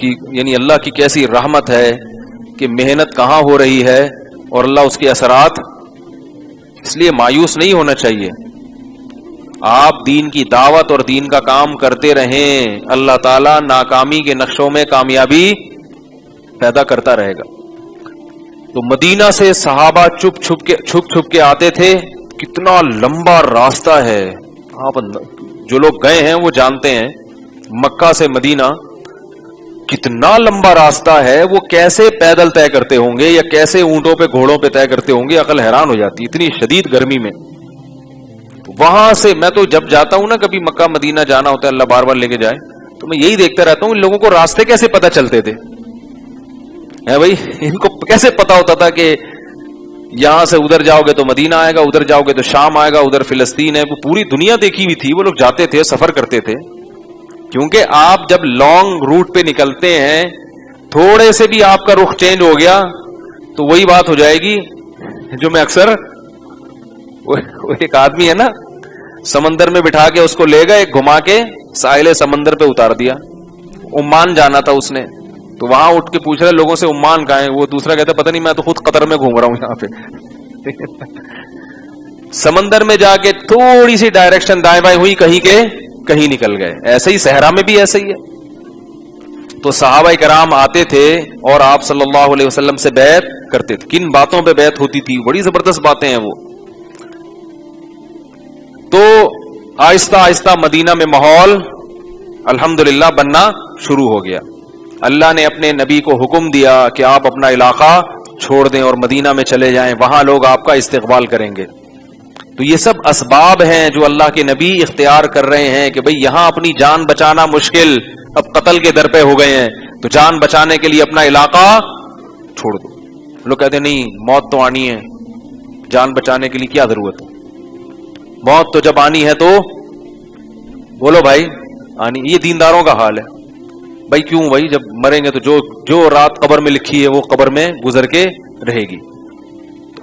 کی یعنی اللہ کی کیسی رحمت ہے کہ محنت کہاں ہو رہی ہے اور اللہ اس کے اثرات. اس لیے مایوس نہیں ہونا چاہیے. آپ دین کی دعوت اور دین کا کام کرتے رہیں, اللہ تعالیٰ ناکامی کے نقشوں میں کامیابی پیدا کرتا رہے گا. تو مدینہ سے صحابہ چھپ چھپ کے آتے تھے. کتنا لمبا راستہ ہے, آپ جو لوگ گئے ہیں وہ جانتے ہیں. مکہ سے مدینہ کتنا لمبا راستہ ہے, وہ کیسے پیدل طے کرتے ہوں گے یا کیسے اونٹوں پہ گھوڑوں پہ طے کرتے ہوں گے, عقل حیران ہو جاتی, اتنی شدید گرمی میں. وہاں سے میں تو جب جاتا ہوں نا, کبھی مکہ مدینہ جانا ہوتا ہے, اللہ بار بار لے کے جائے, تو میں یہی دیکھتا رہتا ہوں ان لوگوں کو راستے کیسے پتا چلتے تھے. بھائی ان کو کیسے پتا ہوتا تھا کہ یہاں سے ادھر جاؤ گے تو مدینہ آئے گا, ادھر جاؤ گے تو شام آئے گا, ادھر فلسطین ہے. وہ پوری دنیا دیکھی ہوئی تھی, وہ لوگ جاتے تھے, سفر کرتے تھے. کیونکہ آپ جب لانگ روٹ پہ نکلتے ہیں, تھوڑے سے بھی آپ کا رخ چینج ہو گیا تو وہی بات ہو جائے گی جو میں اکثر, ایک آدمی ہے نا, سمندر میں بٹھا کے اس کو لے گئے, گھما کے ساحل سمندر پہ اتار دیا. عمان جانا تھا اس نے, تو وہاں اٹھ کے پوچھ رہے لوگوں سے عمان کہاں ہے, وہ دوسرا کہتا پتہ نہیں, میں تو خود قطر میں گھوم رہا ہوں یہاں پہ. سمندر میں جا کے تھوڑی سی ڈائریکشن دائیں بائیں ہوئی, کہیں کے کہیں نکل گئے. ایسے ہی صحرا میں بھی ایسے ہی ہے. تو صحابہ کرام آتے تھے اور آپ صلی اللہ علیہ وسلم سے بیعت کرتے تھے. کن باتوں پہ بیعت ہوتی تھی, بڑی زبردست باتیں ہیں وہ. تو آہستہ آہستہ مدینہ میں ماحول الحمدللہ بننا شروع ہو گیا. اللہ نے اپنے نبی کو حکم دیا کہ آپ اپنا علاقہ چھوڑ دیں اور مدینہ میں چلے جائیں, وہاں لوگ آپ کا استقبال کریں گے. تو یہ سب اسباب ہیں جو اللہ کے نبی اختیار کر رہے ہیں کہ بھئی یہاں اپنی جان بچانا مشکل, اب قتل کے در پہ ہو گئے ہیں, تو جان بچانے کے لیے اپنا علاقہ چھوڑ دو. لوگ کہتے ہیں نہیں موت تو آنی ہے, جان بچانے کے لیے کیا ضرورت ہے, موت تو جب آنی ہے تو بولو بھائی آنی. یہ دینداروں کا حال ہے. بھائی کیوں بھائی, جب مریں گے تو جو رات قبر میں لکھی ہے وہ قبر میں گزر کے رہے گی.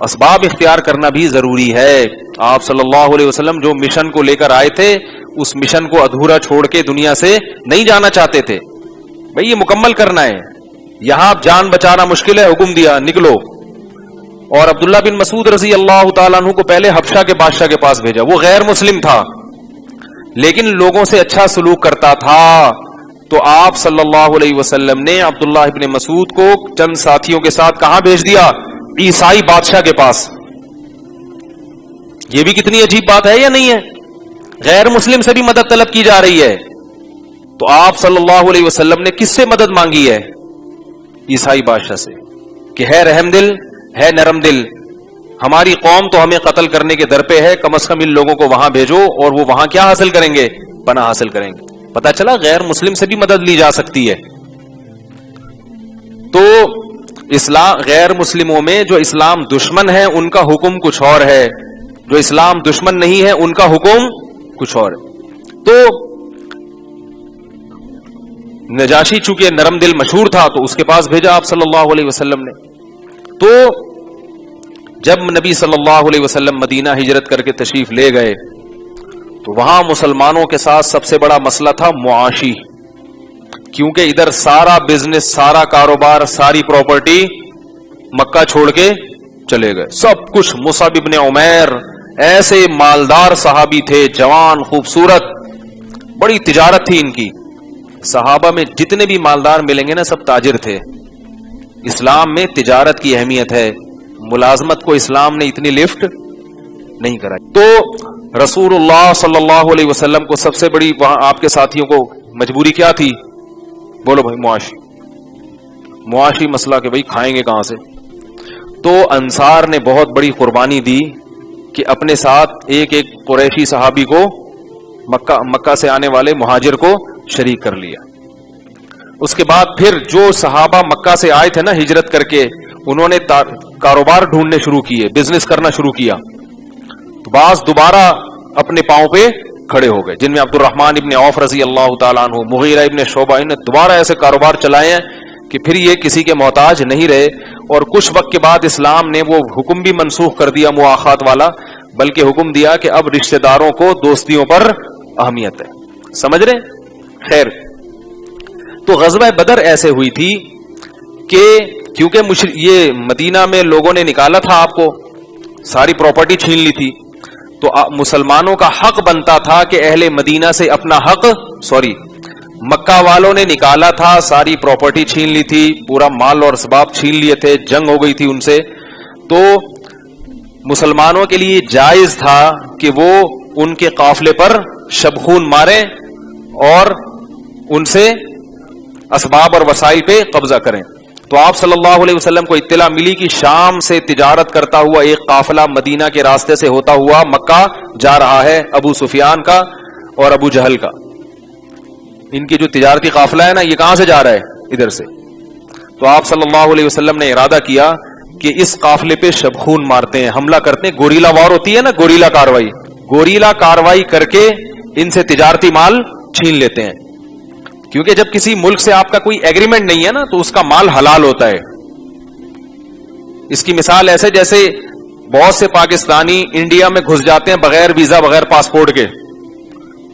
اسباب اختیار کرنا بھی ضروری ہے. آپ صلی اللہ علیہ وسلم جو مشن کو لے کر آئے تھے, اس مشن کو ادھورا چھوڑ کے دنیا سے نہیں جانا چاہتے تھے. بھئی یہ مکمل کرنا ہے. یہاں جان بچانا مشکل ہے, حکم دیا نکلو. اور عبداللہ بن مسعود رضی اللہ تعالیٰ عنہ کو پہلے حبشہ کے بادشاہ کے پاس بھیجا. وہ غیر مسلم تھا لیکن لوگوں سے اچھا سلوک کرتا تھا. تو آپ صلی اللہ علیہ وسلم نے عبداللہ ابن مسعود کو چند ساتھیوں کے ساتھ کہاں بھیج دیا, عیسائی بادشاہ کے پاس. یہ بھی کتنی عجیب بات ہے یا نہیں ہے, غیر مسلم سے بھی مدد طلب کی جا رہی ہے. تو آپ صلی اللہ علیہ وسلم نے کس سے مدد مانگی ہے, عیسائی بادشاہ سے, کہ ہے رحم دل, ہے نرم دل, ہماری قوم تو ہمیں قتل کرنے کے در پہ ہے, کم از کم ان لوگوں کو وہاں بھیجو اور وہ وہاں کیا حاصل کریں گے, پناہ حاصل کریں گے. پتا چلا غیر مسلم سے بھی مدد لی جا سکتی ہے. تو اسلام, غیر مسلموں میں جو اسلام دشمن ہے ان کا حکم کچھ اور ہے, جو اسلام دشمن نہیں ہے ان کا حکم کچھ اور ہے. تو نجاشی چونکہ نرم دل مشہور تھا تو اس کے پاس بھیجا آپ صلی اللہ علیہ وسلم نے. تو جب نبی صلی اللہ علیہ وسلم مدینہ ہجرت کر کے تشریف لے گئے تو وہاں مسلمانوں کے ساتھ سب سے بڑا مسئلہ تھا معاشی, کیونکہ ادھر سارا بزنس, سارا کاروبار, ساری پراپرٹی مکہ چھوڑ کے چلے گئے, سب کچھ. مصعب ابن عمیر ایسے مالدار صحابی تھے, جوان خوبصورت, بڑی تجارت تھی ان کی. صحابہ میں جتنے بھی مالدار ملیں گے نا سب تاجر تھے. اسلام میں تجارت کی اہمیت ہے, ملازمت کو اسلام نے اتنی لفٹ نہیں کرائی. تو رسول اللہ صلی اللہ علیہ وسلم کو سب سے بڑی وہاں آپ کے ساتھیوں کو مجبوری کیا تھی, بولو بھائی, معاشی مسئلہ کہ بھائی کھائیں گے کہاں سے. تو انصار نے بہت بڑی قربانی دی کہ اپنے ساتھ ایک ایک قریشی صحابی کو, مکہ سے آنے والے مہاجر کو شریک کر لیا. اس کے بعد پھر جو صحابہ مکہ سے آئے تھے نا ہجرت کر کے, انہوں نے کاروبار ڈھونڈنے شروع کیے, بزنس کرنا شروع کیا. تو بعض دوبارہ اپنے پاؤں پہ کھڑے ہو گئے, جن میں عبد الرحمن ابن عوف رضی اللہ تعالیٰ عنہ, مغیرہ ابن شعبہ, نے دوبارہ ایسے کاروبار چلائے ہیں کہ پھر یہ کسی کے محتاج نہیں رہے. اور کچھ وقت کے بعد اسلام نے وہ حکم بھی منسوخ کر دیا مواخات والا, بلکہ حکم دیا کہ اب رشتہ داروں کو دوستیوں پر اہمیت ہے. سمجھ رہے؟ خیر, تو غزوہ بدر ایسے ہوئی تھی کہ کیونکہ یہ مدینہ میں لوگوں نے نکالا تھا آپ کو، ساری پراپرٹی چھین لی تھی، تو مسلمانوں کا حق بنتا تھا کہ اہل مدینہ سے اپنا حق مکہ والوں نے نکالا تھا، ساری پراپرٹی چھین لی تھی، پورا مال اور اسباب چھین لیے تھے، جنگ ہو گئی تھی ان سے، تو مسلمانوں کے لیے جائز تھا کہ وہ ان کے قافلے پر شبخون ماریں اور ان سے اسباب اور وسائل پہ قبضہ کریں. تو آپ صلی اللہ علیہ وسلم کو اطلاع ملی کہ شام سے تجارت کرتا ہوا ایک قافلہ مدینہ کے راستے سے ہوتا ہوا مکہ جا رہا ہے، ابو سفیان کا اور ابو جہل کا. ان کی جو تجارتی قافلہ ہے نا، یہ کہاں سے جا رہا ہے؟ ادھر سے. تو آپ صلی اللہ علیہ وسلم نے ارادہ کیا کہ اس قافلے پہ شبخون مارتے ہیں، حملہ کرتے ہیں. گوریلا وار ہوتی ہے نا، گوریلا کاروائی کر کے ان سے تجارتی مال چھین لیتے ہیں. کیونکہ جب کسی ملک سے آپ کا کوئی ایگریمنٹ نہیں ہے نا، تو اس کا مال حلال ہوتا ہے. اس کی مثال ایسے جیسے بہت سے پاکستانی انڈیا میں گھس جاتے ہیں بغیر ویزا بغیر پاسپورٹ کے،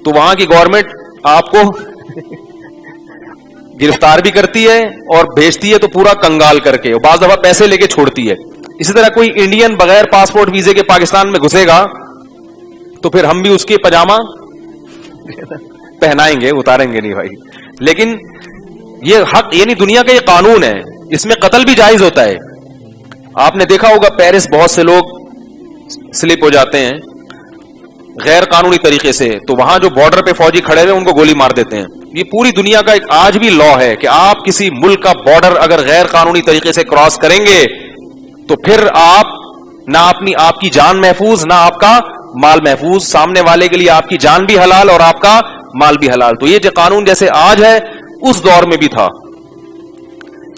تو وہاں کی گورنمنٹ آپ کو گرفتار بھی کرتی ہے اور بھیجتی ہے تو پورا کنگال کر کے، اور بعض دفعہ پیسے لے کے چھوڑتی ہے. اسی طرح کوئی انڈین بغیر پاسپورٹ ویزے کے پاکستان میں گھسے گا تو پھر ہم بھی اس کے پاجامہ پہنائیں گے، اتاریں گے نہیں بھائی. لیکن یہ حق، یعنی دنیا کا یہ قانون ہے، اس میں قتل بھی جائز ہوتا ہے. آپ نے دیکھا ہوگا پیرس بہت سے لوگ سلپ ہو جاتے ہیں غیر قانونی طریقے سے، تو وہاں جو بارڈر پہ فوجی کھڑے ہوئے ان کو گولی مار دیتے ہیں. یہ پوری دنیا کا ایک آج بھی لا ہے کہ آپ کسی ملک کا بارڈر اگر غیر قانونی طریقے سے کراس کریں گے تو پھر آپ نہ آپ کی جان محفوظ، نہ آپ کا مال محفوظ. سامنے والے کے لیے آپ کی جان بھی حلال اور آپ کا مال بھی حلال. تو یہ جو قانون جیسے آج ہے اس دور میں بھی تھا.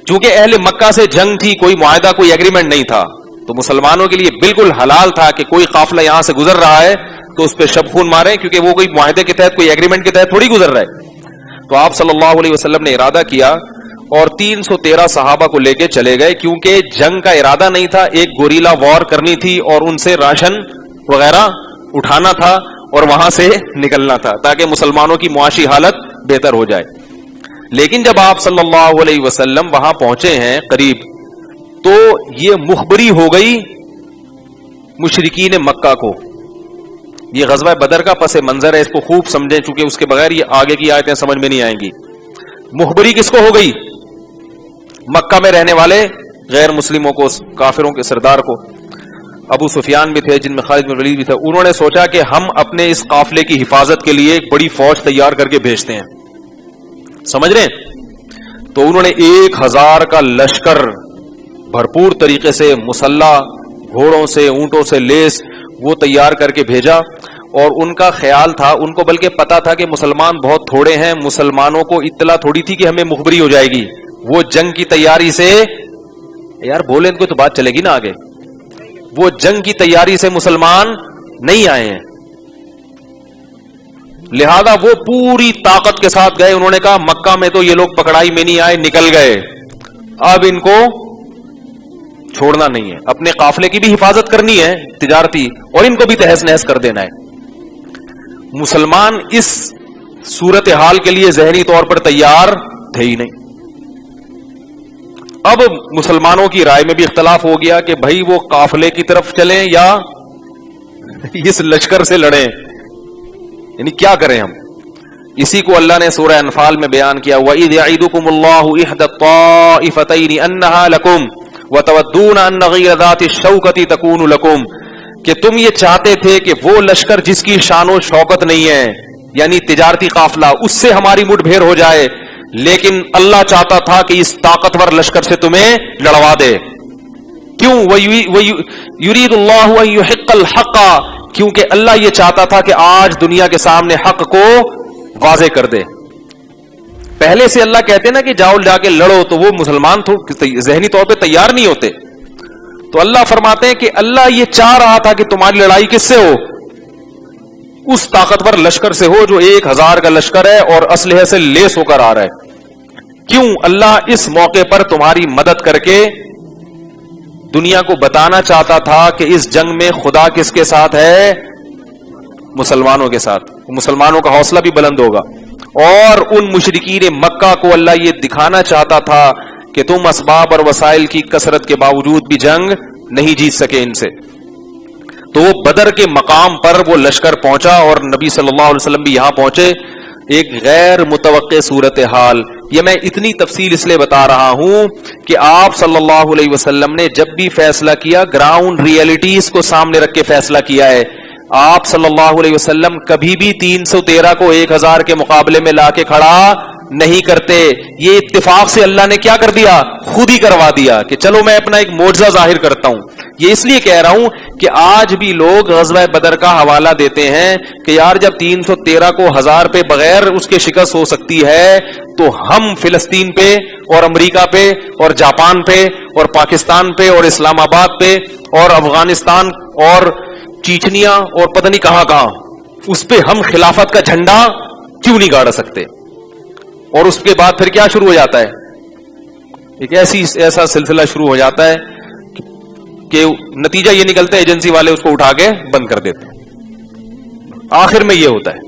چونکہ اہل مکہ سے جنگ تھی، کوئی معاہدہ کوئی ایگریمنٹ نہیں تھا، تو مسلمانوں کے لیے بالکل حلال تھا کہ کوئی قافلہ یہاں سے گزر رہا ہے تو اس پہ شبخون ماریں، کیونکہ وہ کوئی معاہدے کے تحت کوئی ایگریمنٹ کے تحت تھوڑی گزر رہا ہے. تو آپ صلی اللہ علیہ وسلم نے ارادہ کیا اور 313 صحابہ کو لے کے چلے گئے، کیونکہ جنگ کا ارادہ نہیں تھا، ایک گوریلا وار کرنی تھی اور ان سے راشن وغیرہ اٹھانا تھا اور وہاں سے نکلنا تھا تاکہ مسلمانوں کی معاشی حالت بہتر ہو جائے. لیکن جب آپ صلی اللہ علیہ وسلم وہاں پہنچے ہیں قریب، تو یہ مخبری ہو گئی مشرکین مکہ کو. یہ غزوہ بدر کا پس منظر ہے، اس کو خوب سمجھیں چونکہ اس کے بغیر یہ آگے کی آیتیں سمجھ میں نہیں آئیں گی. مخبری کس کو ہو گئی؟ مکہ میں رہنے والے غیر مسلموں کو، کافروں کے سردار کو. ابو سفیان بھی تھے، جن میں خالد بن ولید بھی تھا. انہوں نے سوچا کہ ہم اپنے اس قافلے کی حفاظت کے لیے ایک بڑی فوج تیار کر کے بھیجتے ہیں. سمجھ رہے ہیں؟ تو انہوں نے 1000 کا لشکر بھرپور طریقے سے مسلح، گھوڑوں سے، اونٹوں سے لیس، وہ تیار کر کے بھیجا. اور ان کا خیال تھا، ان کو بلکہ پتا تھا کہ مسلمان بہت تھوڑے ہیں، مسلمانوں کو اطلاع تھوڑی تھی کہ ہمیں مخبری ہو جائے گی. وہ جنگ کی تیاری سے، یار بولیں ان کو تو بات چلے گی نا آگے، وہ جنگ کی تیاری سے مسلمان نہیں آئے ہیں، لہذا وہ پوری طاقت کے ساتھ گئے. انہوں نے کہا مکہ میں تو یہ لوگ پکڑائی میں نہیں آئے، نکل گئے، اب ان کو چھوڑنا نہیں ہے، اپنے قافلے کی بھی حفاظت کرنی ہے تجارتی، اور ان کو بھی تہس نہس کر دینا ہے. مسلمان اس صورتحال کے لیے ذہنی طور پر تیار تھے ہی نہیں. اب مسلمانوں کی رائے میں بھی اختلاف ہو گیا کہ بھائی وہ قافلے کی طرف چلیں یا اس لشکر سے لڑیں، یعنی کیا کریں ہم. اسی کو اللہ نے سورہ انفال میں بیان کیا، وَإِذْ يَعِدُكُمُ اللَّهُ إِحْدَى الطَّائِفَتَيْنِ أَنَّهَا لَكُمْ وَتَوَدُّونَ أَنَّ غَيْرَ ذَاتِ الشَّوْكَةِ تَكُونُ لَكُمْ، کہ تم یہ چاہتے تھے کہ وہ لشکر جس کی شان و شوکت نہیں ہے، یعنی تجارتی قافلہ، اس سے ہماری مٹ بھیڑ ہو جائے، لیکن اللہ چاہتا تھا کہ اس طاقتور لشکر سے تمہیں لڑوا دے. کیوں؟ یرید اللہ ان یحق الحق، کیونکہ اللہ یہ چاہتا تھا کہ آج دنیا کے سامنے حق کو واضح کر دے. پہلے سے اللہ کہتے نا کہ جاؤ جا کے لڑو، تو وہ مسلمان ذہنی طور پہ تیار نہیں ہوتے. تو اللہ فرماتے ہیں کہ اللہ یہ چاہ رہا تھا کہ تمہاری لڑائی کس سے ہو؟ اس طاقتور لشکر سے ہو جو 1000 کا لشکر ہے اور اسلحے سے لیس ہو کر آ رہا ہے. کیوں؟ اللہ اس موقع پر تمہاری مدد کر کے دنیا کو بتانا چاہتا تھا کہ اس جنگ میں خدا کس کے ساتھ ہے؟ مسلمانوں کے ساتھ. مسلمانوں کا حوصلہ بھی بلند ہوگا. اور ان مشرکین مکہ کو اللہ یہ دکھانا چاہتا تھا کہ تم اسباب اور وسائل کی کثرت کے باوجود بھی جنگ نہیں جیت سکے ان سے. تو وہ بدر کے مقام پر وہ لشکر پہنچا اور نبی صلی اللہ علیہ وسلم بھی یہاں پہنچے. ایک غیر متوقع صورتحال. یہ میں اتنی تفصیل اس لیے بتا رہا ہوں کہ آپ صلی اللہ علیہ وسلم نے جب بھی فیصلہ کیا گراؤنڈ ریئلٹیز کو سامنے رکھ کے فیصلہ کیا ہے. آپ صلی اللہ علیہ وسلم کبھی بھی 313 کو 1000 کے مقابلے میں لا کے کھڑا نہیں کرتے. یہ اتفاق سے اللہ نے کیا کر دیا؟ خود ہی کروا دیا کہ چلو میں اپنا ایک معجزہ ظاہر کرتا ہوں. یہ اس لیے کہہ رہا ہوں کہ آج بھی لوگ غزوہ بدر کا حوالہ دیتے ہیں کہ یار جب 313 کو 1000 پہ بغیر اس کے شکست ہو سکتی ہے تو ہم فلسطین پہ اور امریکہ پہ اور جاپان پہ اور پاکستان پہ اور اسلام آباد پہ اور افغانستان اور چیچنیا اور پتہ نہیں کہاں کہاں اس پہ ہم خلافت کا جھنڈا کیوں نہیں گاڑ سکتے؟ اور اس کے بعد پھر کیا شروع ہو جاتا ہے؟ ایک ایسا سلسلہ شروع ہو جاتا ہے کہ نتیجہ یہ نکلتا ہے ایجنسی والے اس کو اٹھا کے بند کر دیتے ہیں. آخر میں یہ ہوتا ہے.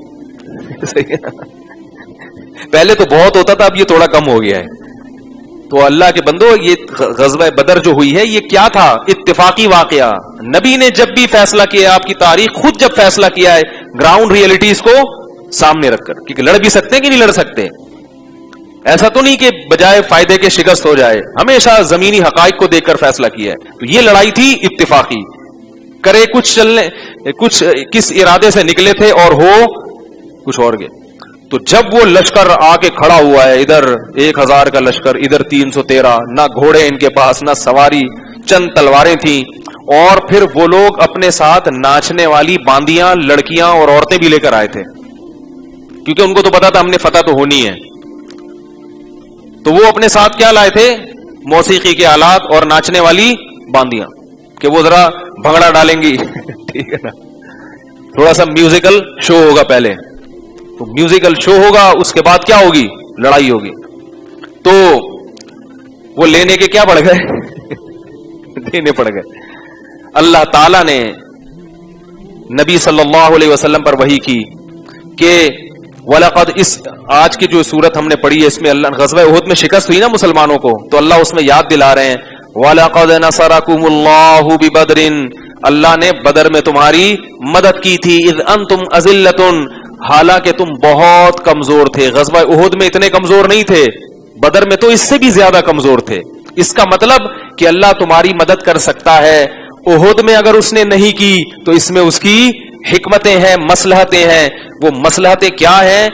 پہلے تو بہت ہوتا تھا، اب یہ تھوڑا کم ہو گیا ہے. تو اللہ کے بندو، یہ غزوہ بدر جو ہوئی ہے یہ کیا تھا؟ اتفاقی واقعہ. نبی نے جب بھی فیصلہ کیا، آپ کی تاریخ خود جب فیصلہ کیا ہے گراؤنڈ ریئلٹیز کو سامنے رکھ کر، کیونکہ لڑ بھی سکتے ہیں کہ نہیں لڑ سکتے. ایسا تو نہیں کہ بجائے فائدے کے شکست ہو جائے، ہمیشہ زمینی حقائق کو دیکھ کر فیصلہ کیا ہے. تو یہ لڑائی تھی اتفاقی، کرے کچھ چلنے کچھ کس ارادے سے نکلے تھے اور ہو کچھ اور گئے. تو جب وہ لشکر آ کے کھڑا ہوا ہے، ادھر 1000 کا لشکر، ادھر 313، نہ گھوڑے ان کے پاس نہ سواری، چند تلواریں تھیں، اور پھر وہ لوگ اپنے ساتھ ناچنے والی باندیاں، لڑکیاں اور عورتیں بھی لے کر آئے تھے، کیونکہ ان کو تو پتا تھا ہم نے فتح تو ہونی ہے. تو وہ اپنے ساتھ کیا لائے تھے؟ موسیقی کے آلات اور ناچنے والی باندیاں، کہ وہ ذرا بھنگڑا ڈالیں گی. ٹھیک ہے نا، تھوڑا سا میوزیکل شو ہوگا پہلے. تو میوزیکل شو ہوگا، اس کے بعد کیا ہوگی؟ لڑائی ہوگی. تو وہ لینے کے کیا پڑ گئے؟ دینے پڑ گئے. اللہ تعالی نے نبی صلی اللہ علیہ وسلم پر وحی کی کہ وَلَقَدْ، اس آج کی جو سورت ہم نے پڑھی ہے اس میں اللہ غزوہ احد میں شکست ہوئی نا مسلمانوں کو، تو اللہ اس میں یاد دلا رہے ہیں وَلَقَدْ نَصَرَكُمُ اللَّهُ بِبَدْرٍ، اللہ نے بدر میں تمہاری مدد کی تھی. اذ انتم اذلۃ، حالانکہ تم بہت کمزور تھے. غزوہ احد میں اتنے کمزور نہیں تھے، بدر میں تو اس سے بھی زیادہ کمزور تھے. اس کا مطلب کہ اللہ تمہاری مدد کر سکتا ہے. احد میں اگر اس نے نہیں کی تو اس میں اس کی حکمتیں ہیں، مصلحتیں ہیں. وہ مصلحتیں کیا ہیں؟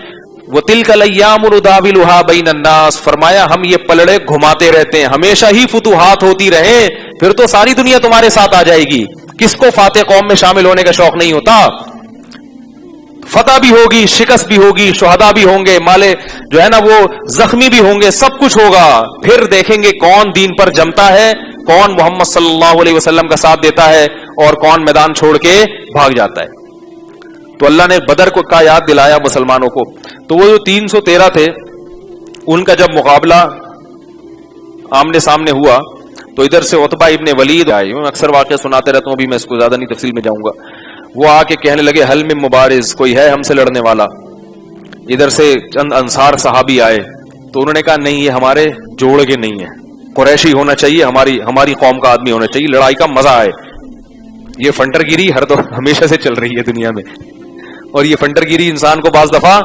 وَتِلْكَ الْأَيَّامُ نُدَاوِلُهَا بَيْنَ النَّاسِ، فرمایا ہم یہ پلڑے گھماتے رہتے ہیں، ہمیشہ ہی فتوحات ہوتی رہے، پھر تو ساری دنیا تمہارے ساتھ آ جائے گی. کس کو فاتح قوم میں شامل ہونے کا شوق نہیں ہوتا؟ فتح بھی ہوگی، شکست بھی ہوگی، شہداء بھی ہوں گے، مالے جو ہے نا وہ زخمی بھی ہوں گے، سب کچھ ہوگا. پھر دیکھیں گے کون دین پر جمتا ہے، کون محمد صلی اللہ علیہ وسلم کا ساتھ دیتا ہے اور کون میدان چھوڑ کے بھاگ جاتا ہے. تو اللہ نے بدر کو کا یاد دلایا مسلمانوں کو. تو وہ جو 313 تھے ان کا جب مقابلہ آمنے سامنے ہوا تو ادھر سے عتبہ ابن ولید آئے. میں اکثر واقعہ سناتے رہتا ہوں، ابھی میں اس کو زیادہ نہیں تفصیل میں جاؤں گا. وہ آ کے کہنے لگے حل من مبارز، کوئی ہے ہم سے لڑنے والا؟ ادھر سے چند انصار صحابی آئے تو انہوں نے کہا نہیں، یہ ہمارے جوڑ کے نہیں ہے، قریشی ہونا چاہیے، ہماری قوم کا آدمی ہونا چاہیے، لڑائی کا مزہ آئے. یہ فنٹر گیری ہمیشہ سے چل رہی ہے دنیا میں، اور یہ فنٹر گیری انسان کو بعض دفعہ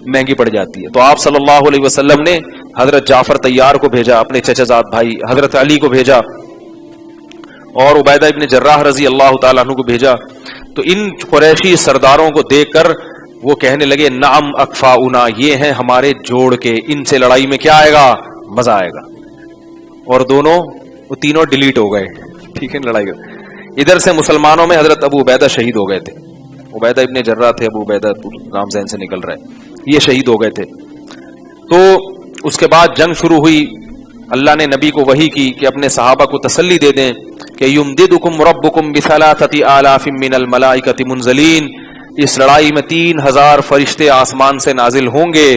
مہنگی پڑ جاتی ہے. تو آپ صلی اللہ علیہ وسلم نے حضرت جعفر طیار کو بھیجا، اپنے چچا زاد بھائی حضرت علی کو بھیجا، اور عبیدہ ابن جراح رضی اللہ تعالیٰ عنہ کو بھیجا. تو ان قریشی سرداروں کو دیکھ کر وہ کہنے لگے نعم اکفاؤنا، یہ ہیں ہمارے جوڑ کے، ان سے لڑائی میں کیا آئے گا؟ مزہ آئے گا. اور وہ تینوں ڈیلیٹ ہو گئے. ٹھیک ہے، لڑائی ادھر سے مسلمانوں میں حضرت ابو عبیدہ شہید ہو گئے تھے. عبیدہ ابن جراح تھے، ابو عبیدہ نام ذہن سے نکل رہا ہے، یہ شہید ہو گئے تھے. تو اس کے بعد جنگ شروع ہوئی. اللہ نے نبی کو وحی کی کہ اپنے صحابہ کو تسلی دے دیں کہ یمددکم ربکم بثلاثۃ آلاف من الملائکۃ منزلین، اس لڑائی میں 3000 فرشتے آسمان سے نازل ہوں گے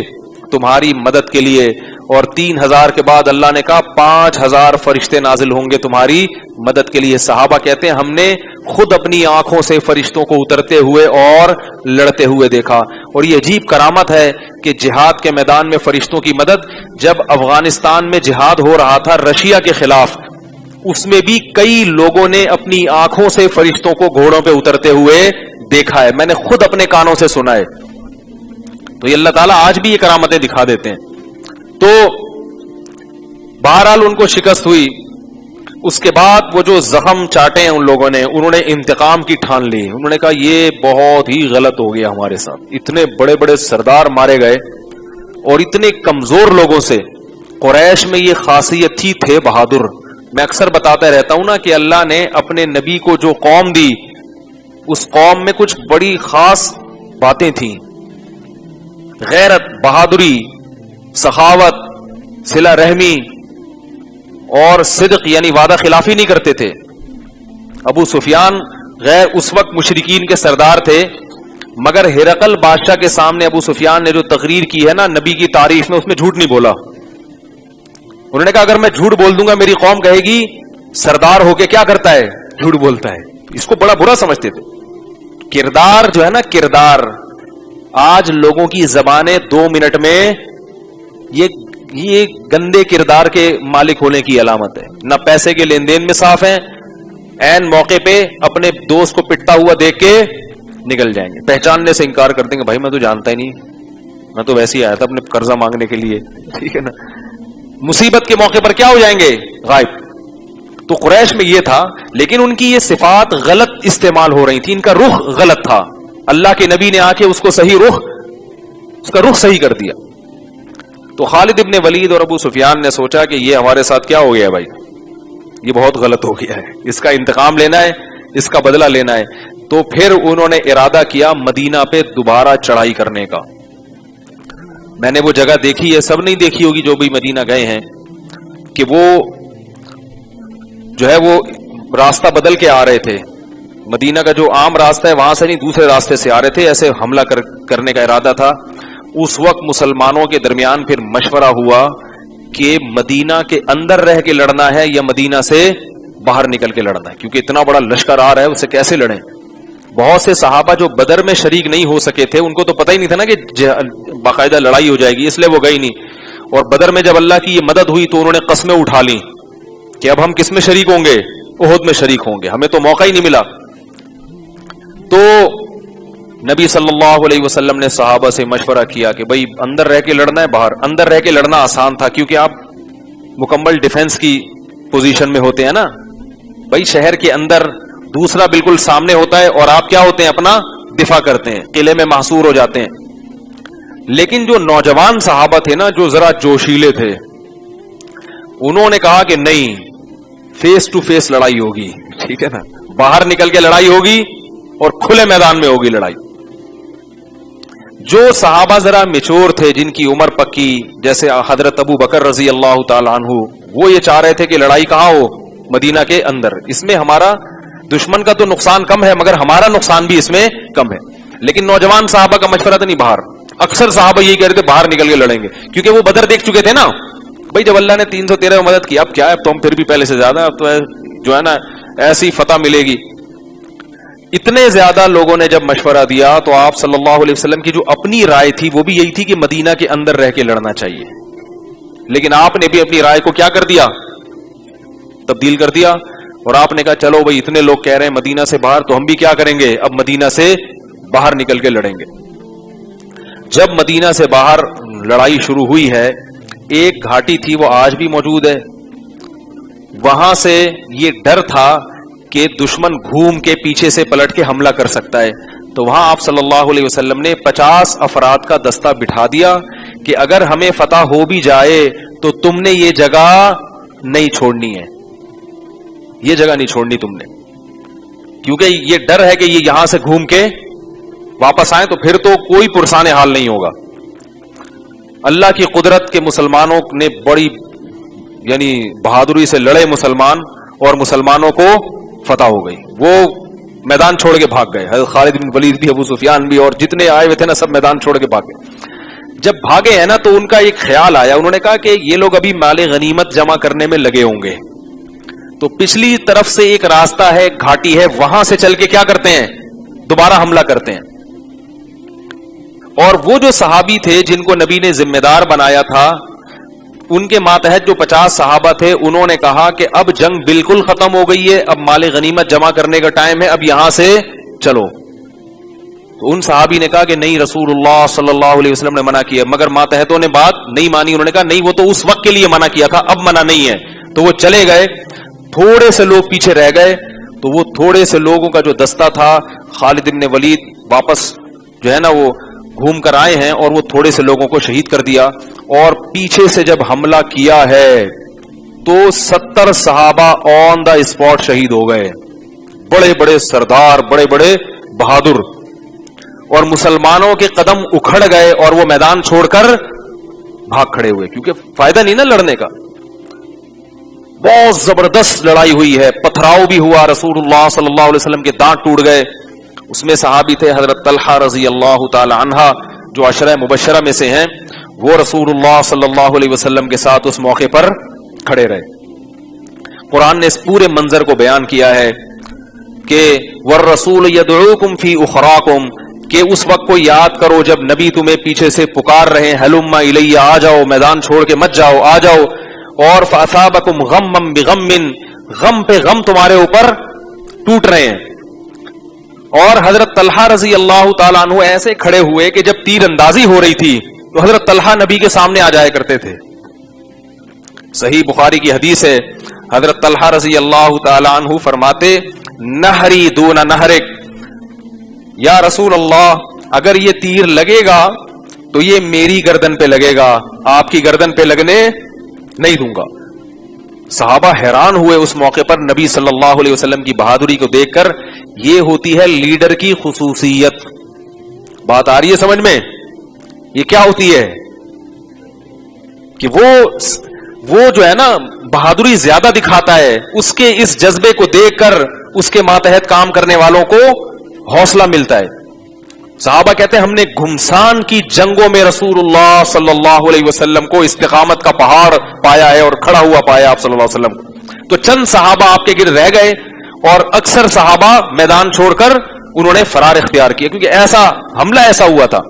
تمہاری مدد کے لیے، اور 3000 کے بعد اللہ نے کہا 5000 فرشتے نازل ہوں گے تمہاری مدد کے لیے. صحابہ کہتے ہیں ہم نے خود اپنی آنکھوں سے فرشتوں کو اترتے ہوئے اور لڑتے ہوئے دیکھا. اور یہ عجیب کرامت ہے کہ جہاد کے میدان میں فرشتوں کی مدد. جب افغانستان میں جہاد ہو رہا تھا رشیا کے خلاف, اس میں بھی کئی لوگوں نے اپنی آنکھوں سے فرشتوں کو گھوڑوں پہ اترتے ہوئے دیکھا ہے, میں نے خود اپنے کانوں سے سنا ہے. تو یہ اللہ تعالیٰ آج بھی یہ کرامتیں دکھا دیتے ہیں. تو بہرحال ان کو شکست ہوئی. اس کے بعد وہ جو زخم چاٹے ہیں ان لوگوں نے, انہوں نے انتقام کی ٹھان لی. انہوں نے کہا یہ بہت ہی غلط ہو گیا ہمارے ساتھ, اتنے بڑے بڑے سردار مارے گئے اور اتنے کمزور لوگوں سے. قریش میں یہ خاصیت تھی, تھے بہادر. میں اکثر بتاتا رہتا ہوں نا کہ اللہ نے اپنے نبی کو جو قوم دی, اس قوم میں کچھ بڑی خاص باتیں تھیں. غیرت, بہادری, سخاوت, صلہ رحمی اور صدق, یعنی وعدہ خلافی نہیں کرتے تھے. ابو سفیان غیر اس وقت مشرکین کے سردار تھے, مگر ہرقل بادشاہ کے سامنے ابو سفیان نے جو تقریر کی ہے نا نبی کی تعریف میں, اس میں جھوٹ نہیں بولا. انہوں نے کہا اگر میں جھوٹ بول دوں گا میری قوم کہے گی سردار ہو کے کیا کرتا ہے, جھوٹ بولتا ہے. اس کو بڑا برا سمجھتے تھے. کردار جو ہے نا, کردار, آج لوگوں کی زبانیں 2 منٹ میں یہ گندے کردار کے مالک ہونے کی علامت ہے. نہ پیسے کے لین دین میں صاف ہیں, عین موقع پہ اپنے دوست کو پٹتا ہوا دیکھ کے نکل جائیں گے, پہچاننے سے انکار کر دیں گے, بھائی میں تو جانتا ہی نہیں, میں تو ویسے ہی آیا تھا اپنے قرضہ مانگنے کے لیے, ٹھیک ہے نا. مصیبت کے موقع پر کیا ہو جائیں گے, غائب. تو قریش میں یہ تھا, لیکن ان کی یہ صفات غلط استعمال ہو رہی تھی, ان کا رخ غلط تھا. اللہ کے نبی نے آ کے اس کو صحیح رخ, اس کا رخ صحیح کر دیا. تو خالد ابن ولید اور ابو سفیان نے سوچا کہ یہ ہمارے ساتھ کیا ہو گیا بھائی, یہ بہت غلط ہو گیا ہے, اس کا انتقام لینا ہے, اس کا بدلہ لینا ہے. تو پھر انہوں نے ارادہ کیا مدینہ پہ دوبارہ چڑھائی کرنے کا. میں نے وہ جگہ دیکھی ہے, سب نہیں دیکھی ہوگی جو بھی مدینہ گئے ہیں, کہ وہ جو ہے وہ راستہ بدل کے آ رہے تھے. مدینہ کا جو عام راستہ ہے وہاں سے نہیں, دوسرے راستے سے آ رہے تھے. ایسے حملہ کرنے کا ارادہ تھا. اس وقت مسلمانوں کے درمیان پھر مشورہ ہوا کہ مدینہ کے اندر رہ کے لڑنا ہے یا مدینہ سے باہر نکل کے لڑنا ہے, کیونکہ اتنا بڑا لشکر آ رہا ہے, اسے کیسے لڑیں. بہت سے صحابہ جو بدر میں شریک نہیں ہو سکے تھے, ان کو تو پتہ ہی نہیں تھا نا کہ باقاعدہ لڑائی ہو جائے گی, اس لیے وہ گئی نہیں. اور بدر میں جب اللہ کی یہ مدد ہوئی تو انہوں نے قسمیں اٹھا لی کہ اب ہم کس میں شریک ہوں گے, احد میں شریک ہوں گے, ہمیں تو موقع ہی نہیں ملا. تو نبی صلی اللہ علیہ وسلم نے صحابہ سے مشورہ کیا کہ بھائی اندر رہ کے لڑنا ہے باہر. اندر رہ کے لڑنا آسان تھا کیونکہ آپ مکمل ڈیفنس کی پوزیشن میں ہوتے ہیں نا بھائی, شہر کے اندر دوسرا بالکل سامنے ہوتا ہے اور آپ کیا ہوتے ہیں, اپنا دفاع کرتے ہیں, قلعے میں محصور ہو جاتے ہیں. لیکن جو نوجوان صحابہ تھے نا, جو ذرا جوشیلے تھے, انہوں نے کہا کہ نہیں, فیس ٹو فیس لڑائی ہوگی, ٹھیک ہے نا, باہر نکل کے لڑائی ہوگی اور کھلے میدان میں ہوگی لڑائی. جو صحابہ ذرا میچور تھے, جن کی عمر پکی, جیسے حضرت ابو بکر رضی اللہ تعالی عنہ, وہ یہ چاہ رہے تھے کہ لڑائی کہاں ہو, مدینہ کے اندر. اس میں ہمارا دشمن کا تو نقصان کم ہے مگر ہمارا نقصان بھی اس میں کم ہے. لیکن نوجوان صحابہ کا مشورہ تو نہیں باہر. اکثر صحابہ یہی کہہ رہے تھے باہر نکل کے لڑیں گے, کیونکہ وہ بدر دیکھ چکے تھے نا بھائی. جب اللہ نے 313 میں مدد کی, اب کیا ہے, تو ہم پھر بھی پہلے سے زیادہ, اب تو جو ہے نا ایسی فتح ملے گی. اتنے زیادہ لوگوں نے جب مشورہ دیا تو آپ صلی اللہ علیہ وسلم کی جو اپنی رائے تھی وہ بھی یہی تھی کہ مدینہ کے اندر رہ کے لڑنا چاہیے. لیکن آپ نے بھی اپنی رائے کو کیا کر دیا, تبدیل کر دیا, اور آپ نے کہا چلو بھائی اتنے لوگ کہہ رہے ہیں مدینہ سے باہر, تو ہم بھی کیا کریں گے, اب مدینہ سے باہر نکل کے لڑیں گے. جب مدینہ سے باہر لڑائی شروع ہوئی ہے, ایک گھاٹی تھی وہ آج بھی موجود ہے, وہاں سے یہ ڈر تھا کہ دشمن گھوم کے پیچھے سے پلٹ کے حملہ کر سکتا ہے. تو وہاں آپ صلی اللہ علیہ وسلم نے 50 افراد کا دستہ بٹھا دیا کہ اگر ہمیں فتح ہو بھی جائے تو تم نے یہ جگہ نہیں چھوڑنی ہے, یہ جگہ نہیں چھوڑنی تم نے, کیونکہ یہ ڈر ہے کہ یہ یہاں سے گھوم کے واپس آئیں تو پھر تو کوئی پرسان حال نہیں ہوگا. اللہ کی قدرت کے مسلمانوں نے بڑی یعنی بہادری سے لڑے مسلمان, اور مسلمانوں کو فتح ہو گئی. وہ میدان چھوڑ کے بھاگ گئے, حضرت خالد بن ولید بھی, ابو سفیان بھی, اور جتنے آئے ہوئے تھے نا سب میدان چھوڑ کے بھاگ گئے. جب بھاگے ہیں نا تو ان کا ایک خیال آیا, انہوں نے کہا کہ یہ لوگ ابھی مال غنیمت جمع کرنے میں لگے ہوں گے, تو پچھلی طرف سے ایک راستہ ہے, گھاٹی ہے, وہاں سے چل کے کیا کرتے ہیں, دوبارہ حملہ کرتے ہیں. اور وہ جو صحابی تھے جن کو نبی نے ذمہ دار بنایا تھا, ان کے ماتحت جو 50 صحابہ تھے, انہوں نے کہا کہ اب جنگ بالکل ختم ہو گئی ہے, اب مال غنیمت جمع کرنے کا ٹائم ہے, اب یہاں سے چلو. تو ان صحابی نے کہا کہ نہیں, رسول اللہ صلی اللہ علیہ وسلم نے منع کیا, مگر ماتحتوں نے بات نہیں مانی. انہوں نے کہا نہیں, وہ تو اس وقت کے لیے منع کیا تھا, اب منع نہیں ہے. تو وہ چلے گئے, تھوڑے سے لوگ پیچھے رہ گئے. تو وہ تھوڑے سے لوگوں کا جو دستہ تھا, خالد بن ولید واپس جو ہے نا وہ گھوم کر آئے ہیں, اور وہ تھوڑے سے لوگوں کو شہید کر دیا. اور پیچھے سے جب حملہ کیا ہے تو 70 صحابہ آن دا اسپاٹ شہید ہو گئے, بڑے بڑے سردار, بڑے بڑے بہادر. اور مسلمانوں کے قدم اکھڑ گئے اور وہ میدان چھوڑ کر بھاگ کھڑے ہوئے, کیونکہ فائدہ نہیں نا لڑنے کا. بہت زبردست لڑائی ہوئی ہے, پتھراؤ بھی ہوا, رسول اللہ صلی اللہ علیہ وسلم کے دانت ٹوٹ گئے. اس میں صحابی تھے حضرت طلحہ رضی اللہ تعالی عنہ, جو عشرہ مبشرہ میں سے ہیں, وہ رسول اللہ صلی اللہ علیہ وسلم کے ساتھ اس موقع پر کھڑے رہے. قرآن نے اس پورے منظر کو بیان کیا ہے کہ والرسول یدعوکم فی اخراکم, کہ اس وقت کو یاد کرو جب نبی تمہیں پیچھے سے پکار رہے, ہلم الی, آ جاؤ, میدان چھوڑ کے مت جاؤ, آ جاؤ. اور فاصابکم غما بغم, غم پہ غم تمہارے اوپر ٹوٹ رہے ہیں. اور حضرت طلحہ رضی اللہ تعالیٰ عنہ ایسے کھڑے ہوئے کہ جب تیر اندازی ہو رہی تھی تو حضرت طلحہ نبی کے سامنے آ جایا کرتے تھے. صحیح بخاری کی حدیث ہے, حضرت طلحہ رضی اللہ تعالیٰ عنہ فرماتے, نہری دون نہرک, یا رسول اللہ اگر یہ تیر لگے گا تو یہ میری گردن پہ لگے گا, آپ کی گردن پہ لگنے نہیں دوں گا. صحابہ حیران ہوئے اس موقع پر نبی صلی اللہ علیہ وسلم کی بہادری کو دیکھ کر. یہ ہوتی ہے لیڈر کی خصوصیت. بات آ رہی ہے سمجھ میں؟ یہ کیا ہوتی ہے کہ وہ جو ہے نا بہادری زیادہ دکھاتا ہے, اس کے اس جذبے کو دیکھ کر اس کے ماتحت کام کرنے والوں کو حوصلہ ملتا ہے. صحابہ کہتے ہیں ہم نے گھمسان کی جنگوں میں رسول اللہ صلی اللہ علیہ وسلم کو استقامت کا پہاڑ پایا ہے اور کھڑا ہوا پایا آپ صلی اللہ علیہ وسلم کو. تو چند صحابہ آپ کے گرد رہ گئے اور اکثر صحابہ میدان چھوڑ کر انہوں نے فرار اختیار کیا, کیونکہ ایسا حملہ ایسا ہوا تھا.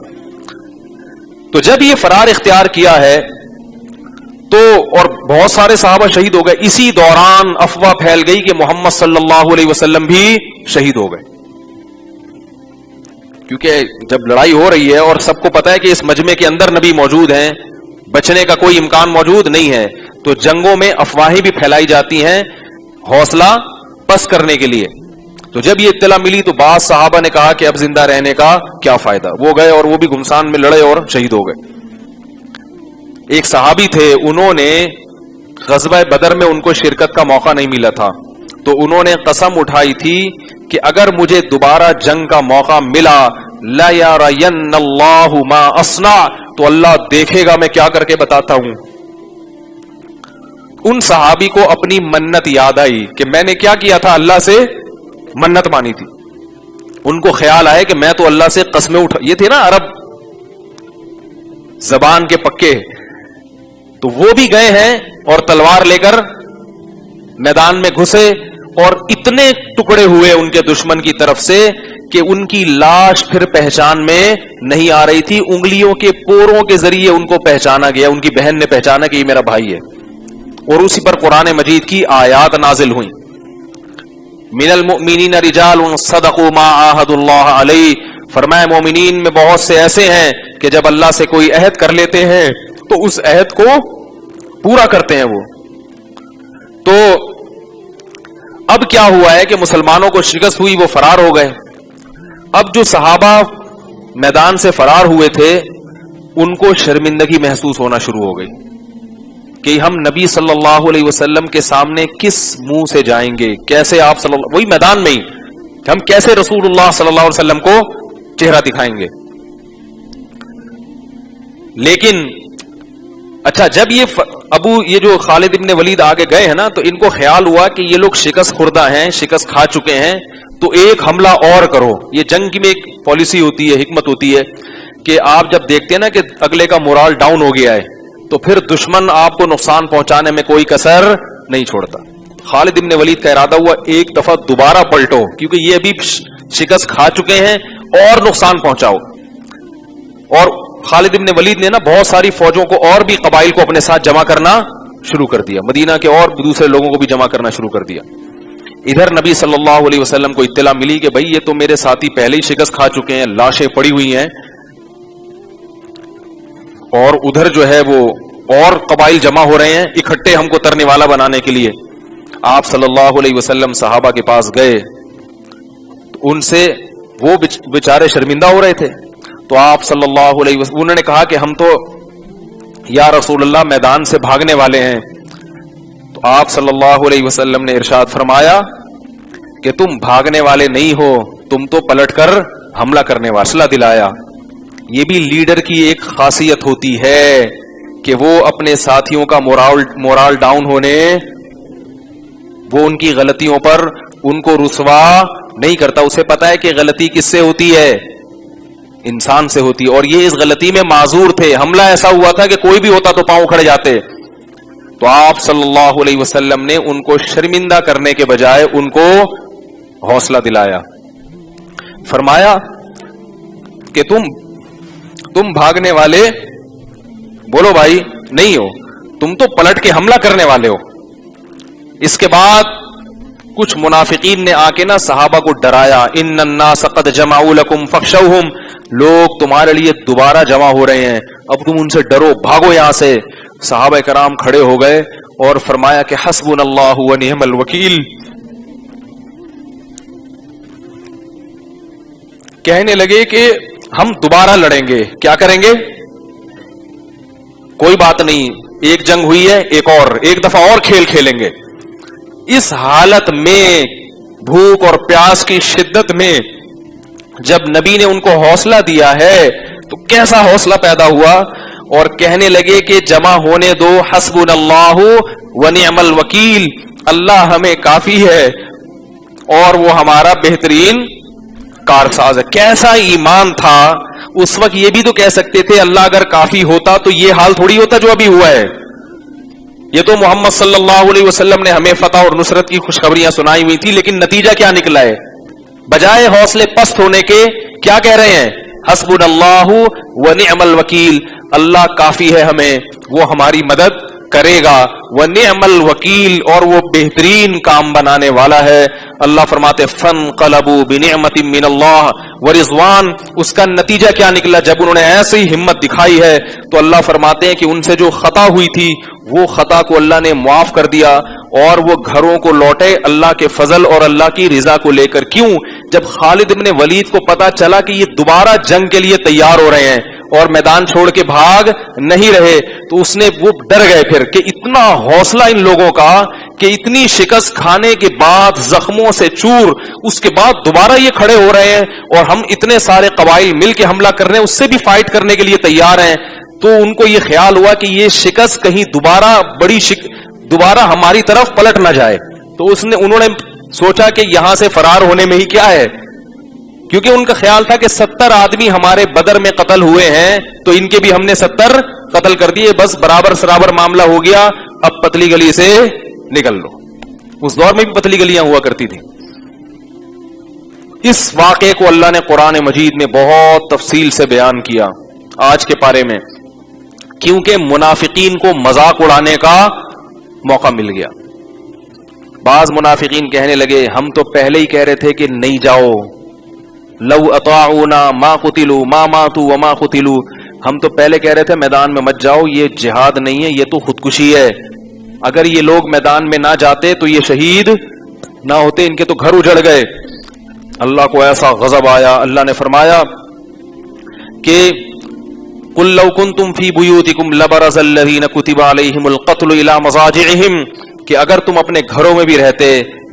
تو جب یہ فرار اختیار کیا ہے تو اور بہت سارے صحابہ شہید ہو گئے, اسی دوران افواہ پھیل گئی کہ محمد صلی اللہ علیہ وسلم بھی شہید ہو گئے. کیونکہ جب لڑائی ہو رہی ہے اور سب کو پتا ہے کہ اس مجمع کے اندر نبی موجود ہیں, بچنے کا کوئی امکان موجود نہیں ہے, تو جنگوں میں افواہیں بھی پھیلائی جاتی ہیں حوصلہ پست کرنے کے لیے. تو جب یہ اطلاع ملی تو بعض صحابہ نے کہا کہ اب زندہ رہنے کا کیا فائدہ, وہ گئے اور وہ بھی گھمسان میں لڑے اور شہید ہو گئے. ایک صحابی تھے, انہوں نے غزوہ بدر میں ان کو شرکت کا موقع نہیں ملا تھا, تو انہوں نے قسم اٹھائی تھی کہ اگر مجھے دوبارہ جنگ کا موقع ملا لا یرین اللہ ما اصنع, تو اللہ دیکھے گا میں کیا کر کے بتاتا ہوں. ان صحابی کو اپنی منت یاد آئی کہ میں نے کیا کیا تھا, اللہ سے منت مانی تھی. ان کو خیال آئے کہ میں تو اللہ سے قسمیں اٹھا, یہ تھے نا عرب زبان کے پکے, تو وہ بھی گئے ہیں اور تلوار لے کر میدان میں گھسے, اور اتنے ٹکڑے ہوئے ان کے دشمن کی طرف سے کہ ان کی لاش پھر پہچان میں نہیں آ رہی تھی. انگلیوں کے پوروں کے ذریعے ان کو پہچانا گیا, ان کی بہن نے پہچانا کہ یہ میرا بھائی ہے. اور اسی پر قرآن مجید کی آیات نازل ہوئیں, من المؤمنین رجال صدقوا ما عاہدوا اللہ علیہ, فرمایا مومنین میں بہت سے ایسے ہیں کہ جب اللہ سے کوئی عہد کر لیتے ہیں تو اس عہد کو پورا کرتے ہیں وہ. تو اب کیا ہوا ہے کہ مسلمانوں کو شکست ہوئی, وہ فرار ہو گئے. اب جو صحابہ میدان سے فرار ہوئے تھے ان کو شرمندگی محسوس ہونا شروع ہو گئی کہ ہم نبی صلی اللہ علیہ وسلم کے سامنے کس منہ سے جائیں گے, کیسے آپ صلی اللہ, وہی میدان میں ہی ہم کیسے رسول اللہ صلی اللہ علیہ وسلم کو چہرہ دکھائیں گے. لیکن اچھا جب یہ جو خالد ابن ولید آگے گئے ہیں نا, تو ان کو خیال ہوا کہ یہ لوگ شکست خوردہ ہیں, شکست کھا چکے ہیں, تو ایک حملہ اور کرو. یہ جنگ کی میں ایک پالیسی ہوتی ہے, حکمت ہوتی ہے کہ آپ جب دیکھتے ہیں نا کہ اگلے کا مورال ڈاؤن ہو گیا ہے تو پھر دشمن آپ کو نقصان پہنچانے میں کوئی کسر نہیں چھوڑتا. خالد ابن ولید کا ارادہ ہوا ایک دفعہ دوبارہ پلٹو, کیونکہ یہ ابھی شکست کھا چکے ہیں, اور نقصان پہنچاؤ. اور خالد ابن ولید نے نا بہت ساری فوجوں کو اور بھی قبائل کو اپنے ساتھ جمع کرنا شروع کر دیا, مدینہ کے اور دوسرے لوگوں کو بھی جمع کرنا شروع کر دیا. ادھر نبی صلی اللہ علیہ وسلم کو اطلاع ملی کہ بھئی یہ تو میرے ساتھی پہلے ہی شکست کھا چکے ہیں, لاشیں پڑی ہوئی ہیں, اور ادھر جو ہے وہ اور قبائل جمع ہو رہے ہیں اکٹھے ہم کو ترنے والا بنانے کے لیے. آپ صلی اللہ علیہ وسلم صحابہ کے پاس گئے, ان سے وہ بیچارے شرمندہ ہو رہے تھے, تو آپ صلی اللہ علیہ وسلم انہوں نے کہا کہ ہم تو یا رسول اللہ میدان سے بھاگنے والے ہیں. تو آپ صلی اللہ علیہ وسلم نے ارشاد فرمایا کہ تم بھاگنے والے نہیں ہو, تم تو پلٹ کر حملہ کرنے والے. حوصلہ دلایا. یہ بھی لیڈر کی ایک خاصیت ہوتی ہے کہ وہ اپنے ساتھیوں کا مورال ڈاؤن ہونے, وہ ان کی غلطیوں پر ان کو رسوا نہیں کرتا. اسے پتا ہے کہ غلطی کس سے ہوتی ہے, انسان سے ہوتی ہے, اور یہ اس غلطی میں معذور تھے. حملہ ایسا ہوا تھا کہ کوئی بھی ہوتا تو پاؤں کھڑے جاتے. تو آپ صلی اللہ علیہ وسلم نے ان کو شرمندہ کرنے کے بجائے ان کو حوصلہ دلایا. فرمایا کہ تم بھاگنے والے بولو بھائی نہیں ہو, تم تو پلٹ کے حملہ کرنے والے ہو. اس کے بعد کچھ منافقین نے آ کے نا صحابہ کو ڈرایا, ان الناس قد جمعوا لکم فاخشوہم, لوگ تمہارے لیے دوبارہ جمع ہو رہے ہیں, اب تم ان سے ڈرو, بھاگو یہاں سے. صحابہ کرام کھڑے ہو گئے اور فرمایا کہ حسبنا اللہ ونعم الوکیل. کہنے لگے کہ ہم دوبارہ لڑیں گے. کیا کریں گے؟ کوئی بات نہیں, ایک جنگ ہوئی ہے, ایک دفعہ اور کھیل کھیلیں گے. اس حالت میں, بھوک اور پیاس کی شدت میں, جب نبی نے ان کو حوصلہ دیا ہے تو کیسا حوصلہ پیدا ہوا, اور کہنے لگے کہ جمع ہونے دو, حسبنا اللہ ونعم الوکیل, اللہ ہمیں کافی ہے اور وہ ہمارا بہترین کارساز ہے. کیسا ایمان تھا اس وقت. یہ بھی تو کہہ سکتے تھے اللہ اگر کافی ہوتا تو یہ حال تھوڑی ہوتا جو ابھی ہوا ہے. یہ تو محمد صلی اللہ علیہ وسلم نے ہمیں فتح اور نصرت کی خوشخبریاں سنائی ہوئی تھی, لیکن نتیجہ کیا نکلا ہے؟ بجائے حوصلے پست ہونے کے کیا کہہ رہے ہیں؟ حسبنا اللہ ونعم الوکیل, اللہ کافی ہے ہمیں, وہ ہماری مدد کرے گا. ونعم الوکیل, اور وہ بہترین کام بنانے والا ہے. اللہ فرماتے فانقلبوا بنعمت من اللہ ورضوان. اس کا نتیجہ کیا نکلا؟ جب انہوں نے ایسی ہمت دکھائی ہے تو اللہ فرماتے ہیں کہ ان سے جو خطا ہوئی تھی وہ خطا کو اللہ نے معاف کر دیا, اور وہ گھروں کو لوٹے اللہ کے فضل اور اللہ کی رضا کو لے کر. کیوں؟ جب خالد ابن ولید کو پتا چلا کہ یہ دوبارہ جنگ کے لیے تیار ہو رہے ہیں اور میدان چھوڑ کے بھاگ نہیں رہے, تو اس نے وہ ڈر گئے پھر کہ اتنا حوصلہ ان لوگوں کا کہ اتنی شکست کھانے کے بعد, زخموں سے چور, اس کے بعد دوبارہ یہ کھڑے ہو رہے ہیں, اور ہم اتنے سارے قبائل مل کے حملہ کر رہے ہیں, اس سے بھی فائٹ کرنے کے لیے تیار ہیں. تو ان کو یہ خیال ہوا کہ یہ شکست کہیں دوبارہ ہماری طرف پلٹ نہ جائے. تو انہوں نے سوچا کہ یہاں سے فرار ہونے میں ہی کیا ہے, کیونکہ ان کا خیال تھا کہ 70 آدمی ہمارے بدر میں قتل ہوئے ہیں تو ان کے بھی ہم نے 70 قتل کر دیے, بس برابر سرابر معاملہ ہو گیا, اب پتلی گلی سے نکل لو. اس دور میں بھی پتلی گلیاں ہوا کرتی تھی. اس واقعے کو اللہ نے قرآن مجید میں بہت تفصیل سے بیان کیا آج کے پارے میں, کیونکہ منافقین کو مذاق اڑانے کا موقع مل گیا. بعض منافقین کہنے لگے ہم تو پہلے ہی کہہ رہے تھے کہ نہیں جاؤ, لو اطاعونا ما قتلوا ما ماتوا وما قتلوا, ہم تو پہلے کہہ رہے تھے میدان میں مت جاؤ, یہ جہاد نہیں ہے, یہ تو خودکشی ہے. اگر یہ لوگ میدان میں نہ جاتے تو یہ شہید نہ ہوتے, ان کے تو گھر اجڑ گئے. اللہ کو ایسا غضب آیا, اللہ نے فرمایا کہ قل لو کنتم فی بیوتکم لبرز الذین کتب علیہم القتل الی مضاجعہم, کہ اگر تم اپنے گھروں میں بھی رہتے,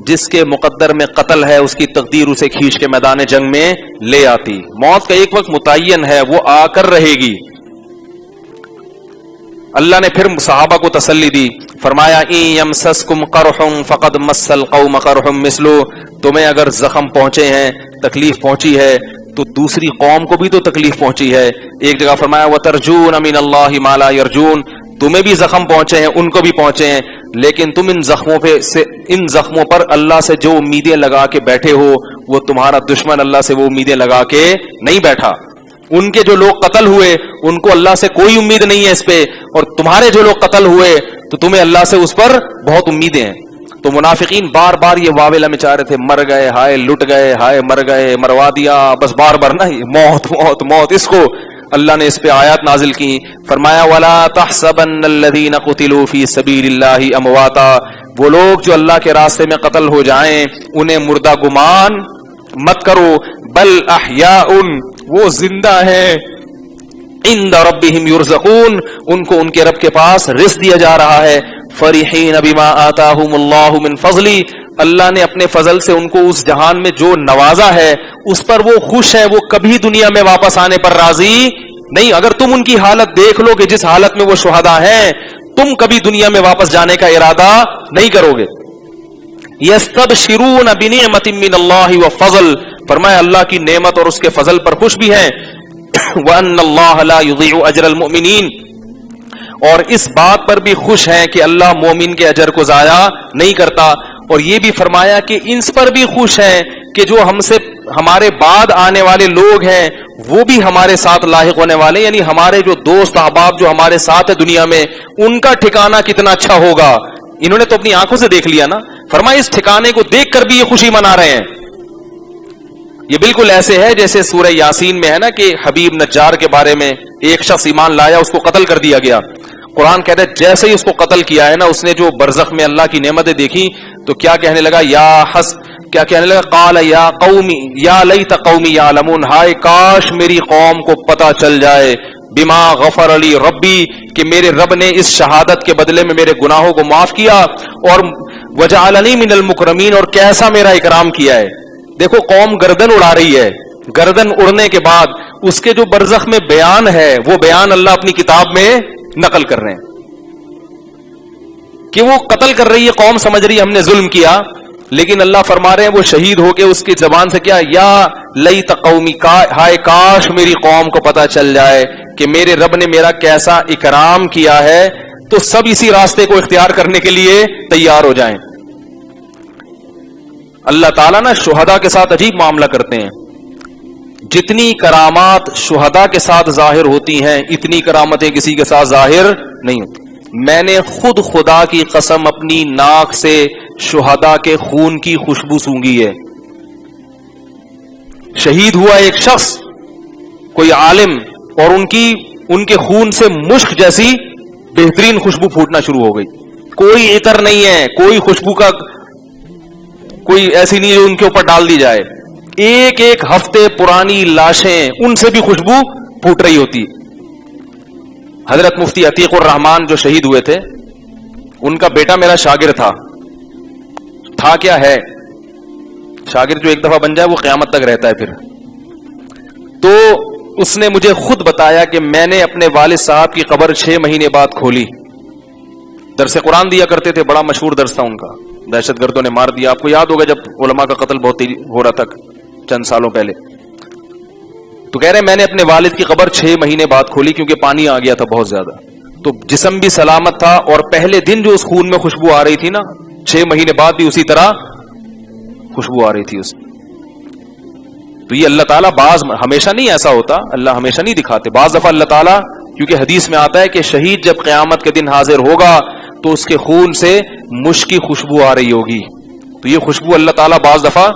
جس کے مقدر میں قتل ہے اس کی تقدیر اسے کھینچ کے میدان جنگ میں لے آتی. موت کا ایک وقت متعین ہے, وہ آ کر رہے گی. اللہ نے پھر صحابہ کو تسلی دی, فرمایا ان یمسسکم قرح فقد مس القوم قرح مثلو, تمہیں اگر زخم پہنچے ہیں, تکلیف پہنچی ہے, تو دوسری قوم کو بھی تو تکلیف پہنچی ہے. ایک جگہ فرمایا وَتَرْجُونَ مِنَ اللَّهِ مَا لَا يَرْجُونَ, تمہیں بھی زخم پہنچے ہیں, ان کو بھی پہنچے ہیں, لیکن تم ان زخموں پر اللہ سے جو امیدیں لگا کے بیٹھے ہو, وہ تمہارا دشمن اللہ سے وہ امیدیں لگا کے نہیں بیٹھا. ان کے جو لوگ قتل ہوئے ان کو اللہ سے کوئی امید نہیں ہے اس پہ, اور تمہارے جو لوگ قتل ہوئے تو تمہیں اللہ سے اس پر بہت امیدیں ہیں. تو منافقین بار بار یہ واویلا مچا رہے تھے, مر گئے ہائے لٹ گئے, ہائے مر گئے مروا دیا, بس بار بار نا موت موت موت. اس کو اللہ نے اس پہ آیات نازل کی, فرمایا وَلَا تَحْسَبَنَّ الَّذِينَ قُتِلُوا فِي سَبِيلِ اللَّهِ أَمْوَاتًا, وہ لوگ جو اللہ کے راستے میں قتل ہو جائیں انہیں مردہ گمان مت کرو, بل احیاء, وہ زندہ ہیں, عند ربهم يرزقون, ان کو ان کے رب کے پاس رزق دیا جا رہا ہے. فرحین بما آتاہم اللہ من فضلی, اللہ نے اپنے فضل سے ان کو اس جہان میں جو نوازا ہے اس پر وہ خوش ہیں, وہ کبھی دنیا میں واپس آنے پر راضی نہیں. اگر تم ان کی حالت دیکھ لو کہ جس حالت میں وہ شہداء ہیں, تم کبھی دنیا میں واپس جانے کا ارادہ نہیں کرو گے. یستبشرون بنعمت من اللہ وفضل, فرمایا اللہ کی نعمت اور اس کے فضل پر خوش بھی ہیں. وَأَنَّ اللَّهَ لَا يُضِيعُ أَجْرَ الْمُؤْمِنِينَ, اور اس بات پر بھی خوش ہیں کہ اللہ مومن کے اجر کو ضائع نہیں کرتا. اور یہ بھی فرمایا کہ اس پر بھی خوش ہیں کہ جو ہم سے ہمارے بعد آنے والے لوگ ہیں وہ بھی ہمارے ساتھ لاحق ہونے والے, یعنی ہمارے جو دوست احباب جو ہمارے ساتھ ہے دنیا میں, ان کا ٹھکانہ کتنا اچھا ہوگا. انہوں نے تو اپنی آنکھوں سے دیکھ لیا نا, فرمایا اس ٹھکانے کو دیکھ کر بھی یہ خوشی منا رہے ہیں. یہ بالکل ایسے ہے جیسے سورہ یاسین میں ہے نا کہ حبیب نجار کے بارے میں ایک شخص ایمان لایا, اس کو قتل کر دیا گیا. قرآن کہتا ہے جیسے ہی اس کو قتل کیا ہے نا, اس نے جو برزخ میں اللہ کی نعمتیں دیکھی تو کیا کہنے لگا, کیا کہنے لگا, قال یا قومی یا لیت قومی یعلمون, ہائے کاش میری قوم کو پتہ چل جائے, بما غفر علی ربی, کہ میرے رب نے اس شہادت کے بدلے میں میرے گناہوں کو معاف کیا, اور وجعلنی من المکرمین, اور کیسا میرا اکرام کیا ہے. دیکھو قوم گردن اڑا رہی ہے, گردن اڑنے کے بعد اس کے جو برزخ میں بیان ہے وہ بیان اللہ اپنی کتاب میں نقل کر رہے ہیں کہ وہ قتل کر رہی ہے قوم, سمجھ رہی ہے ہم نے ظلم کیا, لیکن اللہ فرما رہے ہیں وہ شہید ہو کے اس کی زبان سے کیا, یا لیت قومی, ہائے کاش میری قوم کو پتہ چل جائے کہ میرے رب نے میرا کیسا اکرام کیا ہے. تو سب اسی راستے کو اختیار کرنے کے لیے تیار ہو جائیں. اللہ تعالیٰ نا شہداء کے ساتھ عجیب معاملہ کرتے ہیں. جتنی کرامات شہداء کے ساتھ ظاہر ہوتی ہیں اتنی کرامتیں کسی کے ساتھ ظاہر نہیں ہوتی. میں نے خود خدا کی قسم اپنی ناک سے شہداء کے خون کی خوشبو سونگھی ہے. شہید ہوا ایک شخص, کوئی عالم, اور ان کے خون سے مشک جیسی بہترین خوشبو پھوٹنا شروع ہو گئی. کوئی عطر نہیں ہے, کوئی خوشبو کا کوئی ایسی نہیں جو ان کے اوپر ڈال دی جائے. ایک ایک ہفتے پرانی لاشیں, ان سے بھی خوشبو پھوٹ رہی ہوتی. حضرت مفتی عتیق الرحمان جو شہید ہوئے تھے, ان کا بیٹا میرا شاگرد تھا کیا ہے, شاگرد جو ایک دفعہ بن جائے وہ قیامت تک رہتا ہے. پھر تو اس نے مجھے خود بتایا کہ میں نے اپنے والد صاحب کی قبر 6 مہینے بعد کھولی. درس قرآن دیا کرتے تھے, بڑا مشہور درس تھا ان کا, دہشت گردوں نے مار دیا. آپ کو یاد ہوگا جب علماء کا قتل بہت ہو رہا تھا چند سالوں پہلے. تو کہہ رہے میں نے اپنے والد کی قبر 6 مہینے بعد کھولی کیونکہ پانی آ گیا تھا بہت زیادہ. تو جسم بھی سلامت تھا, اور پہلے دن جو اس خون میں خوشبو آ رہی تھی نا, 6 مہینے بعد بھی اسی طرح خوشبو آ رہی تھی اس میں. تو یہ اللہ تعالیٰ بعض ہمیشہ نہیں ایسا ہوتا, اللہ ہمیشہ نہیں دکھاتے. بعض دفعہ اللہ تعالیٰ, کیونکہ حدیث میں آتا ہے کہ شہید جب قیامت کے دن حاضر ہوگا تو اس کے خون سے مشک کی خوشبو آ رہی ہوگی. تو یہ خوشبو اللہ تعالیٰ بعض دفعہ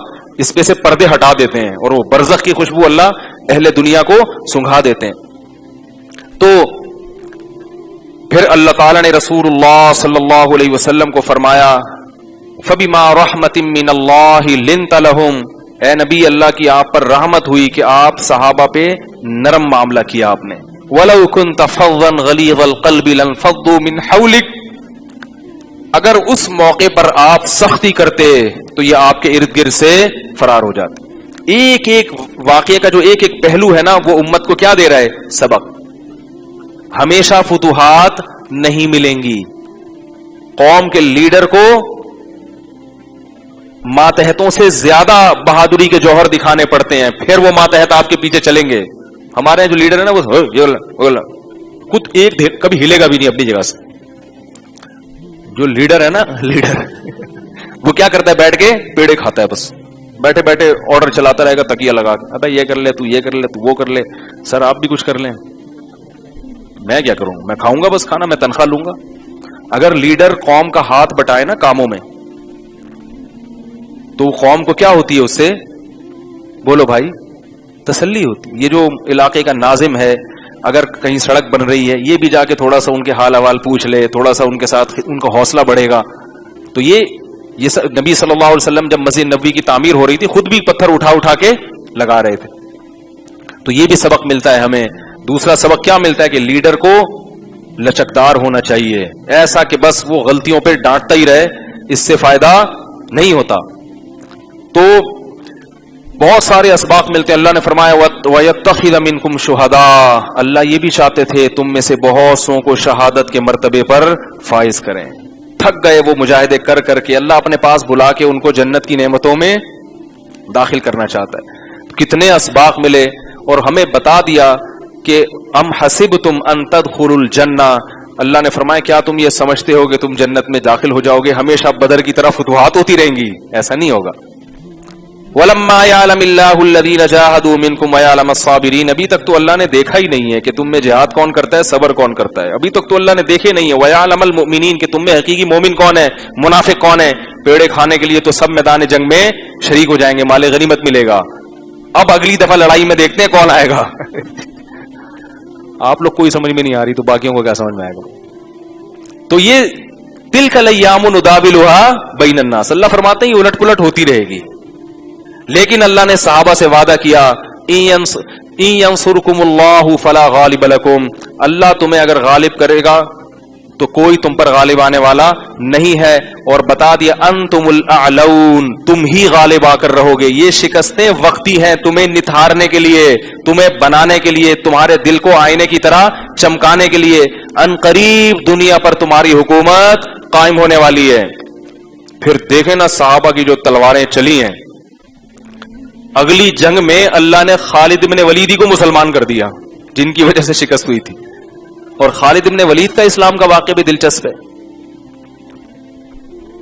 اس پہ سے پردے ہٹا دیتے ہیں, اور وہ برزخ کی خوشبو اللہ اہل دنیا کو سنگھا دیتے ہیں. تو پھر اللہ تعالیٰ نے رسول اللہ صلی اللہ علیہ وسلم کو فرمایا, فَبِمَا رَحْمَةٍ مِّنَ اللَّهِ لِنْتَ لَهُمْ, اے نبی اللہ کی آپ پر رحمت ہوئی کہ آپ صحابہ پہ نرم معاملہ کیا آپ نے. وَلَوْ كُنْتَ فَظًّا غَلِيظَ الْقَلْبِ لَانفَضُّوا مِنْ حَوْلِكَ, اگر اس موقع پر آپ سختی کرتے تو یہ آپ کے ارد گرد سے فرار ہو جاتے. ایک ایک واقعے کا جو ایک ایک پہلو ہے نا, وہ امت کو کیا دے رہا ہے, سبق. ہمیشہ فتوحات نہیں ملیں گی. قوم کے لیڈر کو ماتحتوں سے زیادہ بہادری کے جوہر دکھانے پڑتے ہیں، پھر وہ ماتحت آپ کے پیچھے چلیں گے. ہمارے جو لیڈر ہے نا وہ خود ایک کبھی ہلے گا بھی نہیں اپنی جگہ سے. جو لیڈر ہے نا لیڈر وہ کیا کرتا ہے؟ بیٹھ کے پیڑے کھاتا ہے، بس بیٹھے بیٹھے آرڈر چلاتا رہے گا تکیہ لگا کے. ابے یہ کر لے، تو یہ کر لے، تو وہ کر لے. سر آپ بھی کچھ کر لیں. میں کیا کروں؟ میں کھاؤں گا بس کھانا، میں تنخواہ لوں گا. اگر لیڈر قوم کا ہاتھ بٹائے نا کاموں میں تو قوم کو کیا ہوتی ہے؟ اس سے بولو بھائی، تسلی ہوتی. یہ جو علاقے کا ناظم ہے اگر کہیں سڑک بن رہی ہے یہ بھی جا کے تھوڑا سا ان کے حال احوال پوچھ لے، تھوڑا سا ان کے ساتھ ان کا حوصلہ بڑھے گا. تو یہ نبی صلی اللہ علیہ وسلم جب مسجد نبوی کی تعمیر ہو رہی تھی خود بھی پتھر اٹھا اٹھا کے لگا رہے تھے. تو یہ بھی سبق ملتا ہے ہمیں. دوسرا سبق کیا ملتا ہے کہ لیڈر کو لچکدار ہونا چاہیے، ایسا کہ بس وہ غلطیوں پہ ڈانٹتا ہی رہے، اس سے فائدہ نہیں ہوتا. تو بہت سارے اسباق ملتے ہیں. اللہ نے فرمایا وَيَتَّخِذَ مِنْكُمْ شُهَدَاءَ، اللہ یہ بھی چاہتے تھے تم میں سے بہت سو کو شہادت کے مرتبے پر فائز کریں. تھک گئے وہ مجاہدے کر کر کے، اللہ اپنے پاس بلا کے ان کو جنت کی نعمتوں میں داخل کرنا چاہتا ہے. کتنے اسباق ملے اور ہمیں بتا دیا کہ ام حسبتم ان تدخلوا الجنہ. اللہ نے فرمایا کیا تم یہ سمجھتے ہو کہ تم جنت میں داخل ہو جاؤ گے ہمیشہ بدر کی طرف فتوحات ہوتی رہیں گی؟ ایسا نہیں ہوگا. وَلَمَّا يَعْلَمِ اللَّهُ الَّذِينَ جَاهَدُوا مِنْكُمْ وَيَعْلَمَ الصَّابِرِينَ. ابھی تک تو اللہ نے دیکھا ہی نہیں ہے کہ تم میں جہاد کون کرتا ہے، صبر کون کرتا ہے. ابھی تک تو اللہ نے دیکھے نہیں ہے. وَيَعْلَمَ الْمُؤْمِنِينَ کہ تم میں حقیقی مومن کون ہے، منافق کون ہے. پیڑے کھانے کے لیے تو سب میدان جنگ میں شریک ہو جائیں گے، مال غنیمت ملے گا. اب اگلی دفعہ لڑائی میں دیکھتے ہیں کون آئے گا. آپ لوگ کوئی سمجھ میں نہیں آ رہی تو باقیوں کو کیا سمجھ میں آئے گا. تو یہ تلک الایام نداولها بین الناس، اللہ فرماتے ہیں یہ الٹ پلٹ ہوتی رہے گی. لیکن اللہ نے صحابہ سے وعدہ کیا ان ینصرکم اللہ فلا غالب لکم، اللہ تمہیں اگر غالب کرے گا تو کوئی تم پر غالب آنے والا نہیں ہے. اور بتا دیا انتم الاعلون، تم ہی غالب آ کر رہو گے. یہ شکستیں وقتی ہیں تمہیں نتھارنے کے لیے، تمہیں بنانے کے لیے، تمہارے دل کو آئینے کی طرح چمکانے کے لیے. ان قریب دنیا پر تمہاری حکومت قائم ہونے والی ہے. پھر دیکھیں نا صحابہ کی جو تلواریں چلی ہیں، اگلی جنگ میں اللہ نے خالد بن ولید کو مسلمان کر دیا جن کی وجہ سے شکست ہوئی تھی. اور خالد بن ولید کا اسلام کا واقعہ بھی دلچسپ ہے.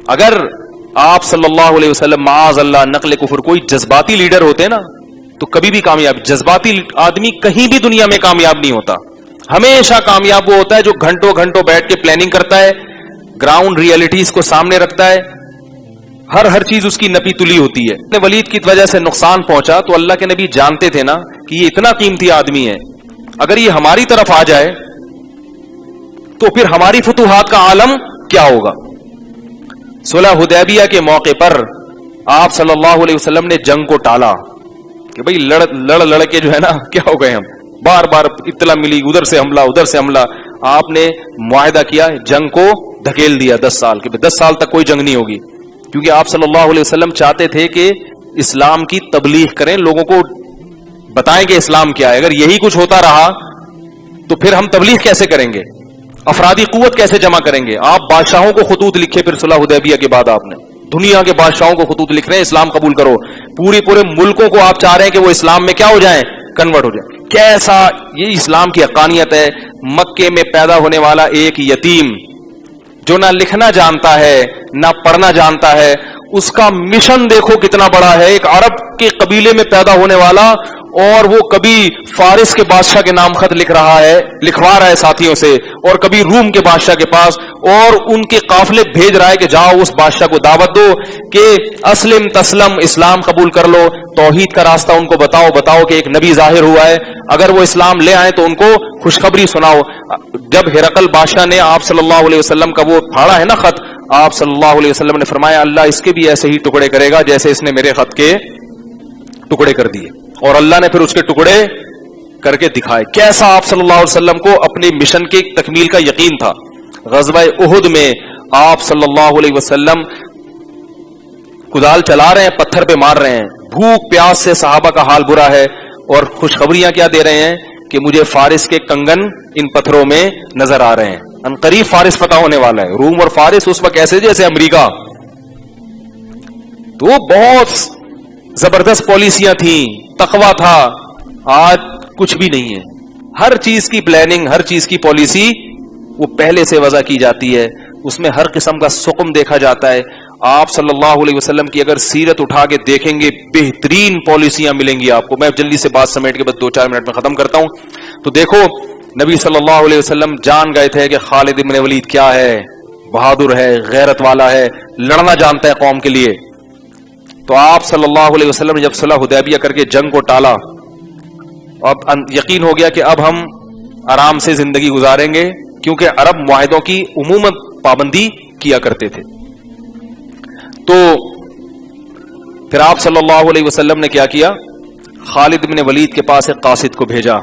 اگر آپ صلی اللہ علیہ وسلم معاذ اللہ نقل کفر کوئی جذباتی لیڈر ہوتے نا تو کبھی بھی کامیاب، جذباتی آدمی کہیں بھی دنیا میں کامیاب نہیں ہوتا. ہمیشہ کامیاب وہ ہوتا ہے جو گھنٹوں گھنٹوں بیٹھ کے پلاننگ کرتا ہے، گراؤنڈ ریئلٹیز کو سامنے رکھتا ہے، ہر چیز اس کی نپی تلی ہوتی ہے. ولید کی وجہ سے نقصان پہنچا تو اللہ کے نبی جانتے تھے نا کہ یہ اتنا قیمتی آدمی ہے، اگر یہ ہماری طرف آ جائے تو پھر ہماری فتوحات کا عالم کیا ہوگا. صلح حدیبیہ کے موقع پر آپ صلی اللہ علیہ وسلم نے جنگ کو ٹالا کہ بھئی لڑ کے جو ہے نا کیا ہو گئے ہم، بار بار اطلاع ملی ادھر سے حملہ ادھر سے حملہ. آپ نے معاہدہ کیا، جنگ کو دھکیل دیا 10 سال کہ 10 سال تک کوئی جنگ نہیں ہوگی. کیونکہ آپ صلی اللہ علیہ وسلم چاہتے تھے کہ اسلام کی تبلیغ کریں، لوگوں کو بتائیں کہ اسلام کیا ہے. اگر یہی کچھ ہوتا رہا تو پھر ہم تبلیغ کیسے کریں گے، افرادی قوت کیسے جمع کریں گے. آپ بادشاہوں کو خطوط لکھے پھر صلح حدیبیہ کے بعد آپ نے دنیا کے بادشاہوں کو خطوط لکھ رہے ہیں اسلام قبول کرو. پورے ملکوں کو آپ چاہ رہے ہیں کہ وہ اسلام میں کیا ہو جائیں، کنورٹ ہو جائیں. کیسا یہ اسلام کی حقانیت ہے. مکے میں پیدا ہونے والا ایک یتیم جو نہ لکھنا جانتا ہے نہ پڑھنا جانتا ہے، اس کا مشن دیکھو کتنا بڑا ہے. ایک عرب کے قبیلے میں پیدا ہونے والا اور وہ کبھی فارس کے بادشاہ کے نام خط لکھوا رہا ہے ساتھیوں سے، اور کبھی روم کے بادشاہ کے پاس، اور ان کے قافلے بھیج رہا ہے کہ جاؤ اس بادشاہ کو دعوت دو کہ اسلم تسلم، اسلام قبول کر لو، توحید کا راستہ ان کو بتاؤ کہ ایک نبی ظاہر ہوا ہے، اگر وہ اسلام لے آئے تو ان کو خوشخبری سناؤ. جب ہرقل بادشاہ نے آپ صلی اللہ علیہ وسلم کا وہ پھاڑا ہے نا خط، آپ صلی اللہ علیہ وسلم نے فرمایا اللہ اس کے بھی ایسے ہی ٹکڑے کرے گا جیسے اس نے میرے خط کے ٹکڑے کر دیے. اور اللہ نے پھر اس کے ٹکڑے کر کے دکھائے. کیسا آپ صلی اللہ علیہ وسلم کو اپنے مشن کی تکمیل کا یقین تھا. غزوہ احد میں آپ صلی اللہ علیہ وسلم کدال چلا رہے ہیں، پتھر پہ مار رہے ہیں، بھوک پیاس سے صحابہ کا حال برا ہے، اور خوشخبریاں کیا دے رہے ہیں کہ مجھے فارس کے کنگن ان پتھروں میں نظر آ رہے ہیں، ان قریب فارس فتح ہونے والا ہے. روم اور فارس اس وقت ایسے جیسے امریکہ. تو بہت زبردست پالیسیاں تھیں, تقویٰ تھا. آج کچھ بھی نہیں ہے. ہر چیز کی پلاننگ, ہر چیز کی پالیسی وہ پہلے سے وضع کی جاتی ہے, اس میں ہر قسم کا سقم دیکھا جاتا ہے. آپ صلی اللہ علیہ وسلم کی اگر سیرت اٹھا کے دیکھیں گے, بہترین پالیسیاں ملیں گی آپ کو. میں جلدی سے بات سمیٹ کے بس 2-4 منٹ میں ختم کرتا ہوں. تو دیکھو, نبی صلی اللہ علیہ وسلم جان گئے تھے کہ خالد ابن ولید کیا ہے, بہادر ہے, غیرت والا ہے, لڑنا جانتا ہے قوم کے لیے. تو آپ صلی اللہ علیہ وسلم نے جب صلح حدیبیہ کر کے جنگ کو ٹالا, اب یقین ہو گیا کہ اب ہم آرام سے زندگی گزاریں گے, کیونکہ عرب معاہدوں کی عموماً پابندی کیا کرتے تھے. تو پھر آپ صلی اللہ علیہ وسلم نے کیا کیا, خالد بن ولید کے پاس ایک قاصد کو بھیجا.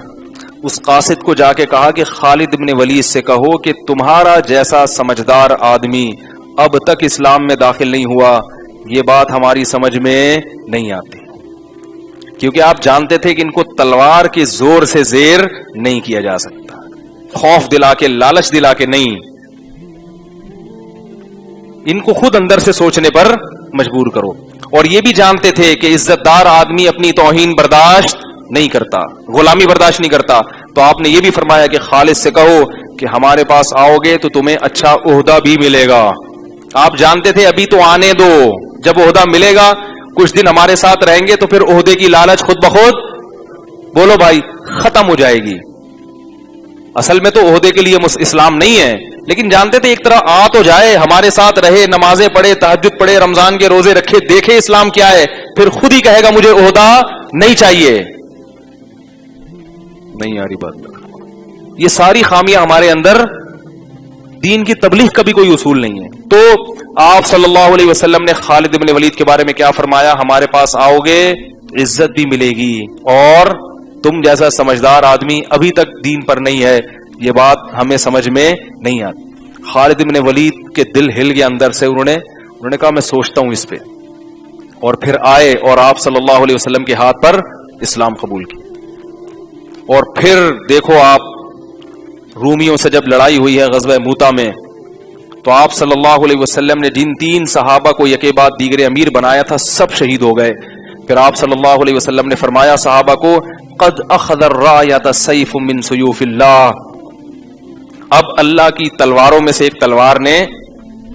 اس قاصد کو جا کے کہا کہ خالد بن ولید سے کہو کہ تمہارا جیسا سمجھدار آدمی اب تک اسلام میں داخل نہیں ہوا, یہ بات ہماری سمجھ میں نہیں آتی. کیونکہ آپ جانتے تھے کہ ان کو تلوار کے زور سے زیر نہیں کیا جا سکتا, خوف دلا کے, لالچ دلا کے نہیں, ان کو خود اندر سے سوچنے پر مجبور کرو. اور یہ بھی جانتے تھے کہ عزت دار آدمی اپنی توہین برداشت نہیں کرتا, غلامی برداشت نہیں کرتا. تو آپ نے یہ بھی فرمایا کہ خالد سے کہو کہ ہمارے پاس آؤ گے تو تمہیں اچھا عہدہ بھی ملے گا. آپ جانتے تھے ابھی تو آنے دو, جب عہدہ ملے گا, کچھ دن ہمارے ساتھ رہیں گے تو پھر عہدے کی لالچ خود بخود, بولو بھائی, ختم ہو جائے گی. اصل میں تو عہدے کے لیے اسلام نہیں ہے, لیکن جانتے تھے ایک طرح آ تو جائے, ہمارے ساتھ رہے, نمازیں پڑھے, تہجد پڑھے, رمضان کے روزے رکھے, دیکھے اسلام کیا ہے, پھر خود ہی کہے گا مجھے عہدہ نہیں چاہیے. نہیں آ رہی بات. یہ ساری خامیاں ہمارے اندر, دین کی تبلیغ کا بھی کوئی اصول نہیں ہے. تو آپ صلی اللہ علیہ وسلم نے خالد بن ولید کے بارے میں کیا فرمایا, ہمارے پاس آؤ گے عزت بھی ملے گی, اور تم جیسا سمجھدار آدمی ابھی تک دین پر نہیں ہے, یہ بات ہمیں سمجھ میں نہیں آتی. خالد بن ولید کے دل ہل گیا اندر سے, انہوں نے کہا میں سوچتا ہوں اس پہ. اور پھر آئے اور آپ صلی اللہ علیہ وسلم کے ہاتھ پر اسلام قبول کی. اور پھر دیکھو آپ, رومیوں سے جب لڑائی ہوئی ہے غزوہ موتا میں, تو آپ صلی اللہ علیہ وسلم نے جن 3 صحابہ کو یکے بعد دیگر امیر بنایا تھا, سب شہید ہو گئے. پھر آپ صلی اللہ علیہ وسلم نے فرمایا صحابہ کو, قد اخذ الرایۃ سیف من سیوف اللہ, اب اللہ کی تلواروں میں سے ایک تلوار نے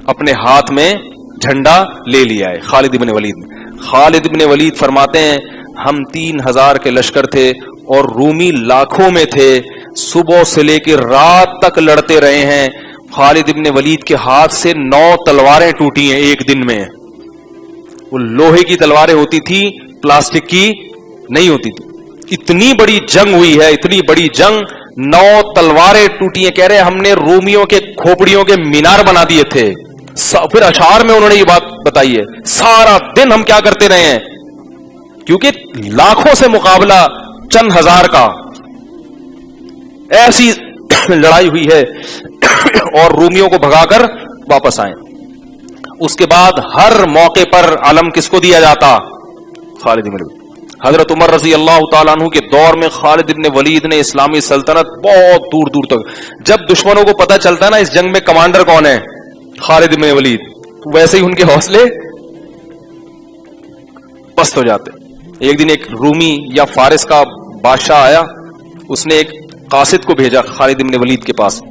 اپنے ہاتھ میں جھنڈا لے لیا ہے. خالد بن ولید فرماتے ہیں ہم 3000 کے لشکر تھے اور رومی لاکھوں میں تھے, صبح سے لے کے رات تک لڑتے رہے ہیں. خالد بن ولید کے ہاتھ سے 9 تلواریں ٹوٹی ہیں ایک دن میں. وہ لوہے کی تلواریں ہوتی تھی, پلاسٹک کی نہیں ہوتی تھی. اتنی بڑی جنگ ہوئی ہے, اتنی بڑی جنگ, 9 تلواریں ٹوٹی ہیں. کہہ رہے ہم نے رومیوں کے کھوپڑیوں کے مینار بنا دیے تھے. پھر اشعار میں انہوں نے یہ بات بتائی ہے, سارا دن ہم کیا کرتے رہے ہیں, کیونکہ لاکھوں سے مقابلہ چند ہزار کا, ایسی لڑائی ہوئی ہے, اور رومیوں کو بھگا کر واپس آئے. اس کے بعد ہر موقع پر علم کس کو دیا جاتا, خالد بن ولید. حضرت عمر رضی اللہ تعالیٰ عنہ کے دور میں خالد بن ولید نے اسلامی سلطنت بہت دور دور تک, جب دشمنوں کو پتہ چلتا ہے نا اس جنگ میں کمانڈر کون ہے, خالد بن ولید, ویسے ہی ان کے حوصلے پست ہو جاتے. ایک دن ایک رومی یا فارس کا بادشاہ آیا, اس نے ایک قاصد کو بھیجا خالد بن ولید کے پاس,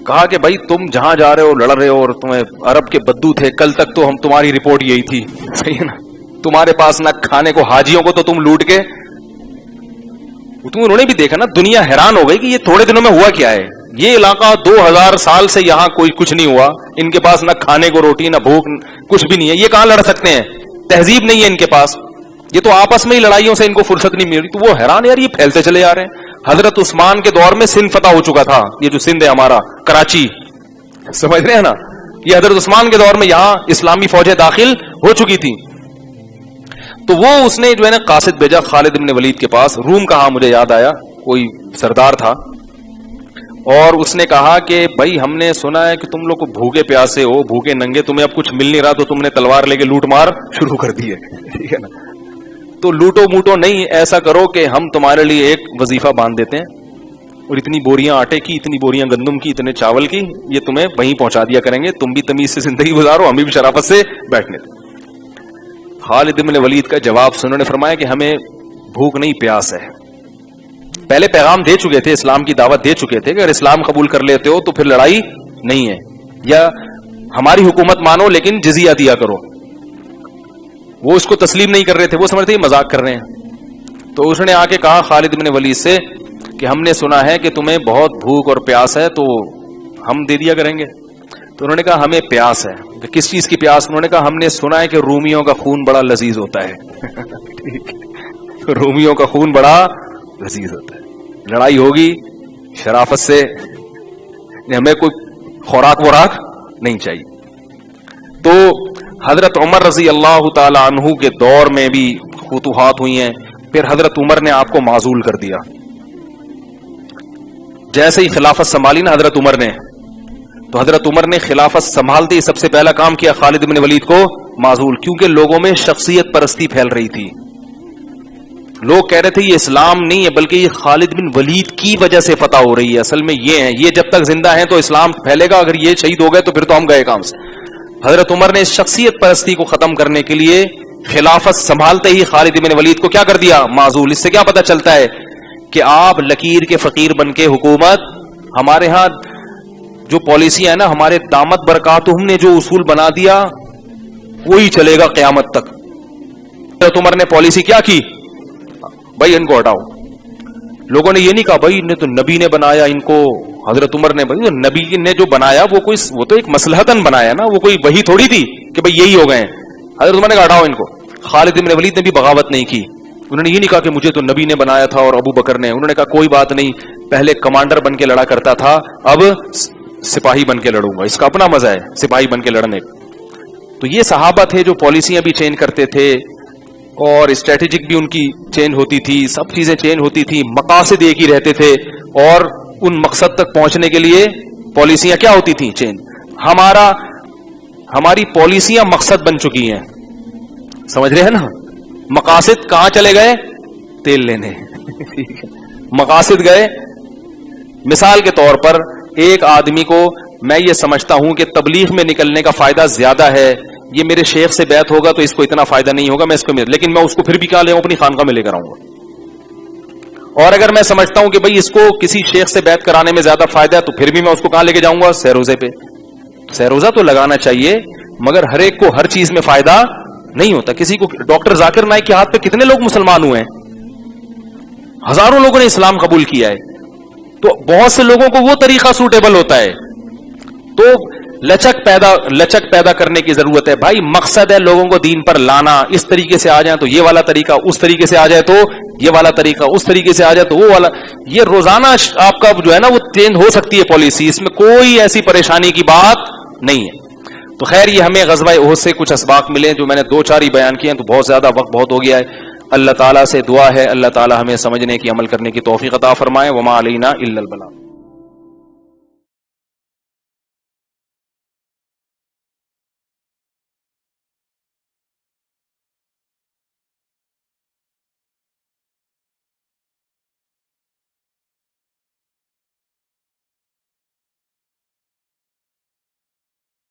کہا کہ بھائی تم جہاں جا رہے ہو لڑ رہے ہو, اور تمہیں عرب کے بدو تھے, کل تک تو ہم تمہاری رپورٹ یہی تھی, صحیح ہے نا, تمہارے پاس نہ کھانے کو, حاجیوں کو تو تم لوٹ کے, انہوں نے بھی دیکھا نا, دنیا حیران ہو گئی کہ یہ تھوڑے دنوں میں ہوا کیا ہے. یہ علاقہ 2000 سال سے یہاں کوئی کچھ نہیں ہوا, ان کے پاس نہ کھانے کو روٹی, نہ بھوک, کچھ بھی نہیں ہے, یہ کہاں لڑ سکتے ہیں, تہذیب نہیں ہے ان کے پاس, یہ تو آپس میں ہی لڑائیوں سے ان کو فرصت نہیں مل رہی. تو وہ حیران, یار یہ پھیلتے چلے جا رہے ہیں. حضرت عثمان کے دور میں سندھ فتح ہو چکا تھا, یہ جو سندھ ہے ہمارا, کراچی, سمجھ رہے ہیں نا, یہ حضرت عثمان کے دور میں یہاں اسلامی فوجیں داخل ہو چکی تھی. تو وہ اس نے جو ہے نا قاصد بھیجا خالد بن ولید کے پاس. روم کہا, مجھے یاد آیا, کوئی سردار تھا, اور اس نے کہا کہ بھائی ہم نے سنا ہے کہ تم لوگ بھوکے پیاسے ہو, بھوکے ننگے, تمہیں اب کچھ مل نہیں رہا, تو تم نے تلوار لے کے لوٹ مار شروع کر دی ہے, ٹھیک ہے نا. تو لوٹو موٹو نہیں, ایسا کرو کہ ہم تمہارے لیے ایک وظیفہ باندھ دیتے ہیں, اور اتنی بوریاں آٹے کی, اتنی بوریاں گندم کی, اتنے چاول کی, یہ تمہیں وہیں پہنچا دیا کریں گے, تم بھی تمیز سے زندگی گزارو, ہمیں بھی شرافت سے بیٹھنے دو. خالد بن ولید کا جواب سے انہوں نے فرمایا کہ ہمیں بھوک نہیں پیاس ہے. پہلے پیغام دے چکے تھے, اسلام کی دعوت دے چکے تھے کہ اگر اسلام قبول کر لیتے ہو تو پھر لڑائی نہیں ہے, یا ہماری حکومت مانو لیکن جزیہ دیا کرو. وہ اس کو تسلیم نہیں کر رہے تھے, وہ سمجھتے ہیں مذاق کر رہے ہیں. تو اس نے آ کے کہا خالد بن ولید سے کہ ہم نے سنا ہے کہ تمہیں بہت بھوک اور پیاس ہے, تو ہم دے دیا کریں گے. تو انہوں نے کہا ہمیں پیاس ہے. کہ کس چیز کی پیاس؟ انہوں نے کہا ہم نے سنا ہے کہ رومیوں کا خون بڑا لذیذ ہوتا ہے. رومیوں کا خون بڑا لذیذ ہوتا ہے, لڑائی ہوگی شرافت سے, ہمیں کوئی خوراک وراک نہیں چاہیے. تو حضرت عمر رضی اللہ تعالی عنہ کے دور میں بھی فتوحات ہوئی ہیں. پھر حضرت عمر نے آپ کو معزول کر دیا. جیسے ہی خلافت سنبھالی نا حضرت عمر نے, تو حضرت عمر نے خلافت سنبھالتے ہی سب سے پہلا کام کیا خالد بن ولید کو معزول, کیونکہ لوگوں میں شخصیت پرستی پھیل رہی تھی. لوگ کہہ رہے تھے یہ اسلام نہیں ہے بلکہ یہ خالد بن ولید کی وجہ سے فتح ہو رہی ہے, اصل میں یہ ہے, یہ جب تک زندہ ہیں تو اسلام پھیلے گا, اگر یہ شہید ہو گئے تو پھر تو ہم گئے کام سے. حضرت عمر نے اس شخصیت پرستی کو ختم کرنے کے لیے خلافت سنبھالتے ہی خالد بن ولید کو کیا کر دیا؟ معزول. اس سے کیا پتہ چلتا ہے کہ آپ لکیر کے فقیر بن کے حکومت, ہمارے ہاں جو پالیسی ہے نا, ہمارے دامت برکاتہم نے جو اصول بنا دیا وہی چلے گا قیامت تک. حضرت عمر نے پالیسی کیا کی؟ بھائی ان کو ہٹاؤ. لوگوں نے یہ نہیں کہا بھائی نے تو نبی نے بنایا ان کو, حضرت عمر نے, بھائی نبی نے جو بنایا وہ تو ایک مصلحتاً بنایا نا, وہ کوئی وہی تھوڑی تھی کہ بھائی یہی ہو گئے ہیں. حضرت عمر نے کہا ہٹاؤ ان کو. خالد بن ولید نے بھی بغاوت نہیں کی, انہوں نے یہ نہیں کہا کہ مجھے تو نبی نے بنایا تھا اور ابو بکر نے. انہوں نے کہا کوئی بات نہیں, پہلے کمانڈر بن کے لڑا کرتا تھا, اب سپاہی بن کے لڑوں گا, اس کا اپنا مزہ ہے سپاہی بن کے لڑنے. تو یہ صحابہ تھے جو پالیسیاں بھی چینج کرتے تھے اور اسٹریٹجک بھی ان کی چینج ہوتی تھی, سب چیزیں چینج ہوتی تھی, مقاصد ایک ہی رہتے تھے, اور ان مقصد تک پہنچنے کے لیے پالیسیاں کیا ہوتی تھیں؟ چینج. ہماری پالیسیاں مقصد بن چکی ہیں, سمجھ رہے ہیں نا. مقاصد کہاں چلے گئے؟ تیل لینے. مقاصد گئے. مثال کے طور پر ایک آدمی کو میں یہ سمجھتا ہوں کہ تبلیغ میں نکلنے کا فائدہ زیادہ ہے, یہ میرے شیخ سے بیعت ہوگا تو اس کو اتنا فائدہ نہیں ہوگا, میں اس کو لیکن میں اس کو پھر بھی کہاں لے آؤں؟ اپنی خانقاہ میں لے کر آؤں گا. اور اگر میں سمجھتا ہوں کہ بھئی اس کو کسی شیخ سے بیعت کرانے میں زیادہ فائدہ ہے تو پھر بھی میں اس کو کہاں لے کے جاؤں گا؟ سہروزے پہ. سہروزہ تو لگانا چاہیے, مگر ہر ایک کو ہر چیز میں فائدہ نہیں ہوتا. کسی کو ڈاکٹر ذاکر نائک کے ہاتھ پہ کتنے لوگ مسلمان ہوئے ہیں؟ ہزاروں لوگوں نے اسلام قبول کیا ہے. تو بہت سے لوگوں کو وہ طریقہ سوٹیبل ہوتا ہے. تو لچک پیدا کرنے کی ضرورت ہے. بھائی مقصد ہے لوگوں کو دین پر لانا, اس طریقے سے آ جائیں تو یہ والا طریقہ, اس طریقے سے آ جائے تو یہ والا طریقہ, اس طریقے سے آ جائے تو وہ والا. یہ روزانہ آپ کا جو ہے نا وہ چینج ہو سکتی ہے پالیسی, اس میں کوئی ایسی پریشانی کی بات نہیں ہے. تو خیر یہ ہمیں غزوہ احد سے کچھ اسباق ملے جو میں نے 2-4 ہی بیان کیے ہیں, تو بہت زیادہ وقت بہت ہو گیا ہے. اللہ تعالیٰ سے دعا ہے اللہ تعالیٰ ہمیں سمجھنے کی عمل کرنے کی توفیق عطا فرمائے. وما علینا الا البلاغ.